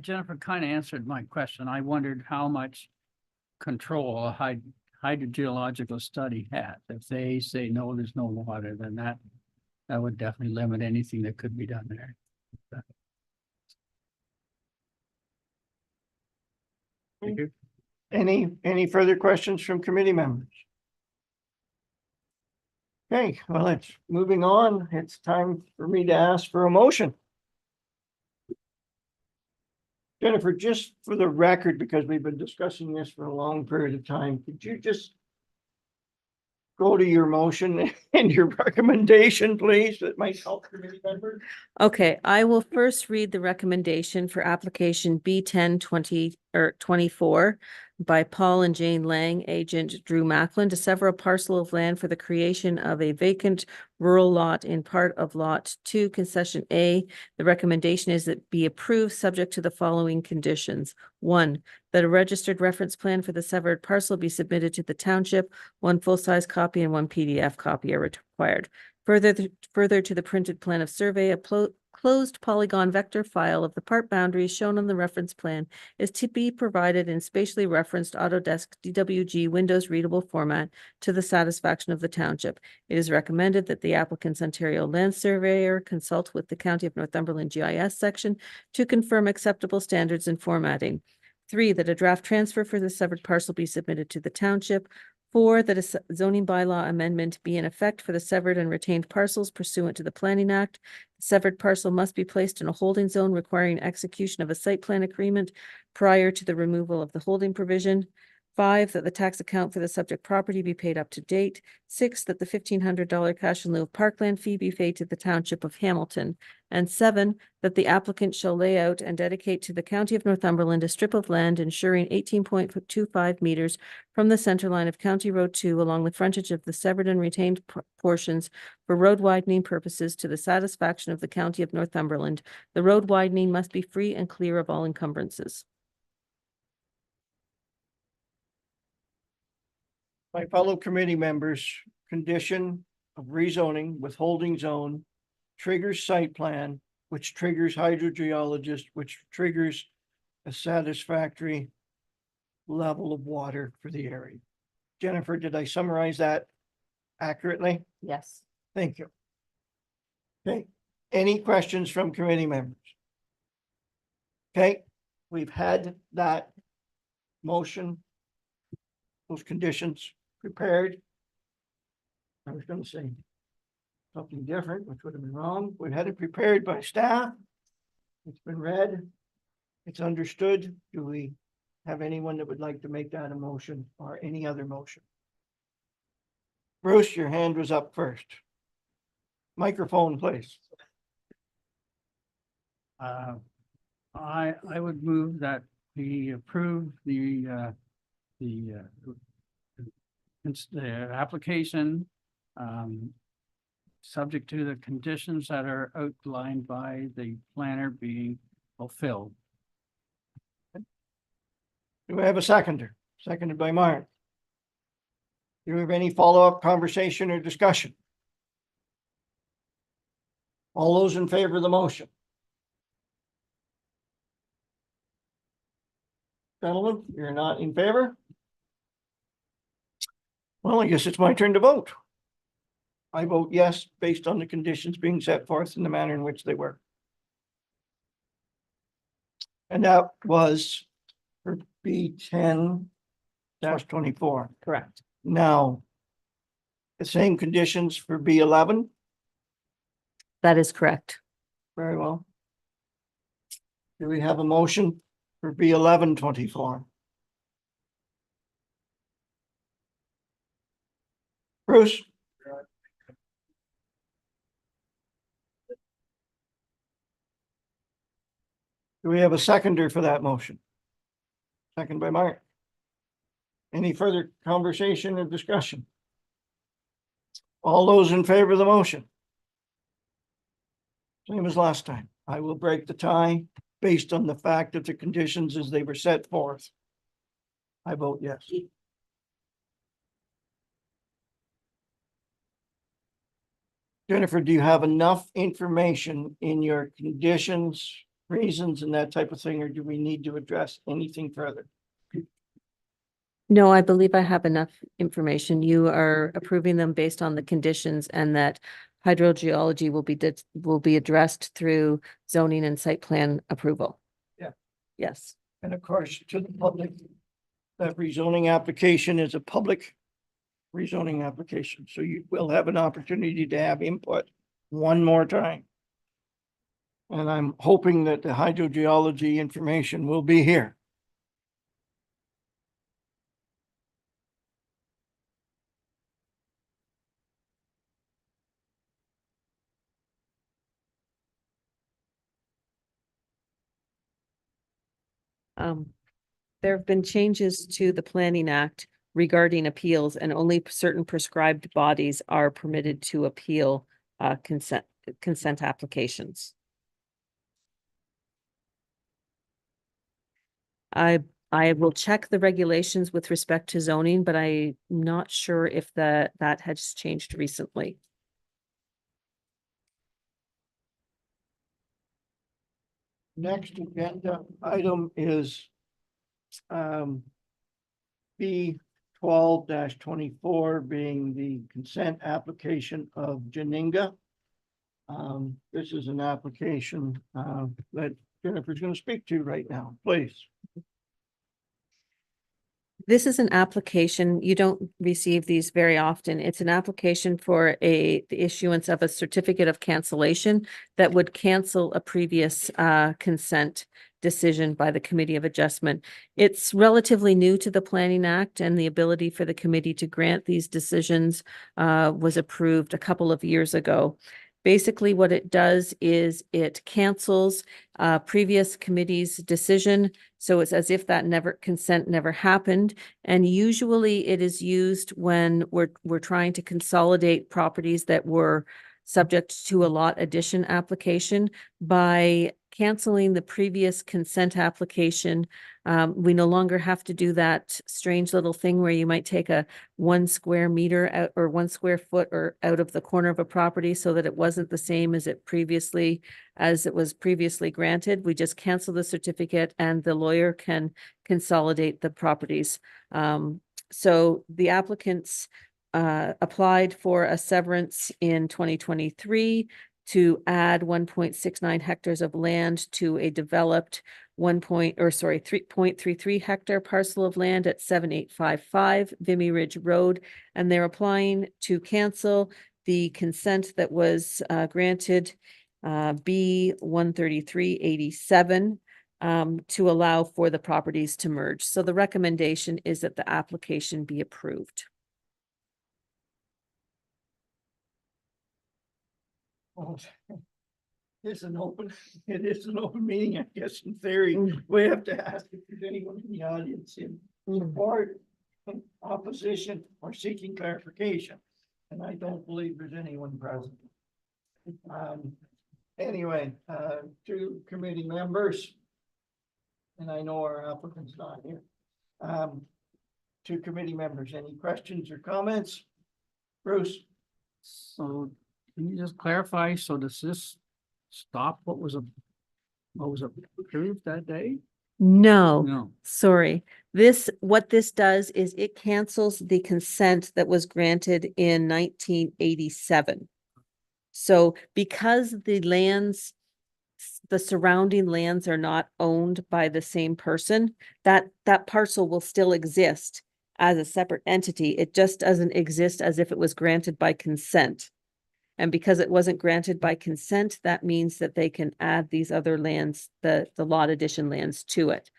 Jennifer kind of answered my question. I wondered how much control a hydrogeological study has. If they say, no, there's no water, then that would definitely limit anything that could be done there. Thank you. Any further questions from committee members? Okay, well, it's moving on. It's time for me to ask for a motion. Jennifer, just for the record, because we've been discussing this for a long period of time, could you just go to your motion and your recommendation, please? That might help committee members. Okay, I will first read the recommendation for application B 10-24 by Paul and Jane Lang, agent Drew Macklin, to sever a parcel of land for the creation of a vacant rural lot in part of Lot 2, Concession A. The recommendation is that be approved subject to the following conditions. 1, that a registered reference plan for the severed parcel be submitted to the township. 1 full-size copy and 1 PDF copy are required. Further to the printed plan of survey, a closed polygon vector file of the part boundaries shown on the reference plan is to be provided in spatially referenced Autodesk DWG Windows readable format to the satisfaction of the township. It is recommended that the applicant's Ontario land surveyor consult with the County of Northumberland GIS section to confirm acceptable standards in formatting. 3, that a draft transfer for the severed parcel be submitted to the township. 4, that a zoning bylaw amendment be in effect for the severed and retained parcels pursuant to the Planning Act. The severed parcel must be placed in a holding zone requiring execution of a site plan agreement prior to the removal of the holding provision. 5, that the tax account for the subject property be paid up to date. 6, that the $1,500 cash in lieu of parkland fee be paid to the township of Hamilton. And 7, that the applicant shall lay out and dedicate to the County of Northumberland a strip of land ensuring 18.25 meters from the center line of County Road 2 along the frontage of the severed and retained portions for road widening purposes to the satisfaction of the County of Northumberland. The road widening must be free and clear of all encumbrances. My fellow committee members, condition of rezoning withholding zone triggers site plan, which triggers hydrogeologist, which triggers a satisfactory level of water for the area. Jennifer, did I summarize that accurately? Yes. Thank you. Okay, any questions from committee members? Okay, we've had that motion, those conditions prepared. I was going to say something different, which would have been wrong. We had it prepared by staff. It's been read. It's understood. Do we have anyone that would like to make that a motion or any other motion? Bruce, your hand was up first. Microphone, please. I would move that we approve the application, subject to the conditions that are outlined by the planner being fulfilled. Do we have a seconder? Seconded by Mark. Do we have any follow-up conversation or discussion? All those in favor of the motion? Gentlemen, you're not in favor? Well, I guess it's my turn to vote. I vote yes, based on the conditions being set forth in the manner in which they were. And that was for B10-24. Correct. Now, the same conditions for B11? That is correct. Very well. Do we have a motion for B11-24? Bruce? Do we have a seconder for that motion? Second by Mark. Any further conversation or discussion? All those in favor of the motion? Same as last time. I will break the tie based on the fact of the conditions as they were set forth. I vote yes. Jennifer, do you have enough information in your conditions, reasons, and that type of thing, or do we need to address anything further? No, I believe I have enough information. You are approving them based on the conditions and that hydrogeology will be addressed through zoning and site plan approval. Yeah. Yes. And of course, to the public, that rezoning application is a public rezoning application, so you will have an opportunity to have input one more time. And I'm hoping that the hydrogeology information will be here. There have been changes to the Planning Act regarding appeals, and only certain prescribed bodies are permitted to appeal consent applications. I will check the regulations with respect to zoning, but I'm not sure if that has changed recently. Next agenda item is B 12-24 being the consent application of Janinga. This is an application that Jennifer's going to speak to right now, please. This is an application, you don't receive these very often. It's an application for the issuance of a certificate of cancellation that would cancel a previous consent decision by the Committee of Adjustment. It's relatively new to the Planning Act, and the ability for the committee to grant these decisions was approved a couple of years ago. Basically, what it does is it cancels previous committee's decision. So it's as if that consent never happened. And usually it is used when we're trying to consolidate properties that were subject to a lot addition application. By canceling the previous consent application, we no longer have to do that strange little thing where you might take a 1 square meter out or 1 square foot or out of the corner of a property so that it wasn't the same as it was previously granted. We just cancel the certificate and the lawyer can consolidate the properties. So the applicants applied for a severance in 2023 to add 1.69 hectares of land to a developed 3.33 hectare parcel of land at 7855 Vimy Ridge Road. And they're applying to cancel the consent that was granted B 13387 to allow for the properties to merge. So the recommendation is that the application be approved. It is an open meeting, I guess, in theory. We have to ask if there's anyone in the audience in support, opposition, or seeking clarification. And I don't believe there's anyone present. Anyway, two committee members, and I know our applicant's not here. Two committee members, any questions or comments? Bruce? So can you just clarify? So does this stop what was approved that day? No. No. Sorry. What this does is it cancels the consent that was granted in 1987. So because the surrounding lands are not owned by the same person, that parcel will still exist as a separate entity. It just doesn't exist as if it was granted by consent. And because it wasn't granted by consent, that means that they can add these other lands, the lot addition lands to it.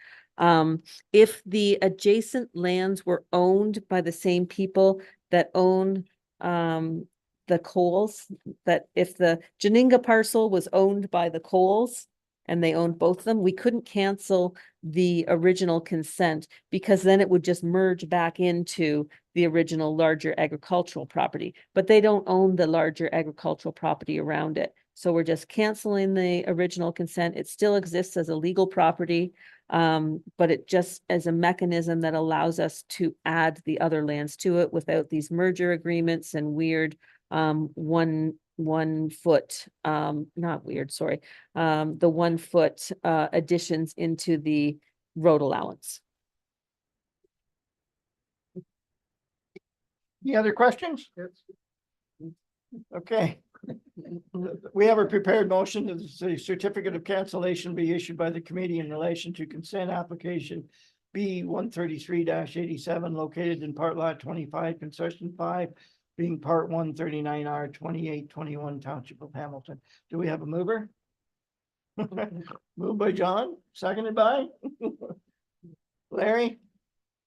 If the adjacent lands were owned by the same people that own the Coles, that if the Janinga parcel was owned by the Coles and they owned both of them, we couldn't cancel the original consent because then it would just merge back into the original larger agricultural property, but they don't own the larger agricultural property around it. So we're just canceling the original consent. It still exists as a legal property, but it just as a mechanism that allows us to add the other lands to it without these merger agreements and weird 1 foot, not weird, sorry, the 1 foot additions into the road allowance. Any other questions? Okay. We have a prepared motion that the certificate of cancellation be issued by the committee in relation to consent application B 133-87 located in part lot 25, concession 5, being part 139R 2821 Township of Hamilton. Do we have a mover? Moved by John, seconded by Larry.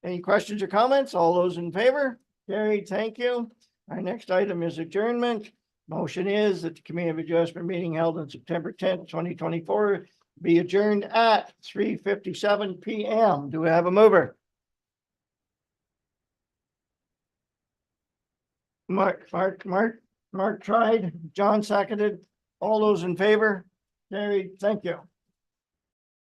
Any questions or comments? All those in favor? Carried, thank you. Our next item is adjournment. Motion is that the Committee of Adjustment meeting held on September 10th, 2024 be adjourned at 3:57 PM. Do we have a mover? Mark tried, John seconded. All those in favor? Carried, thank you.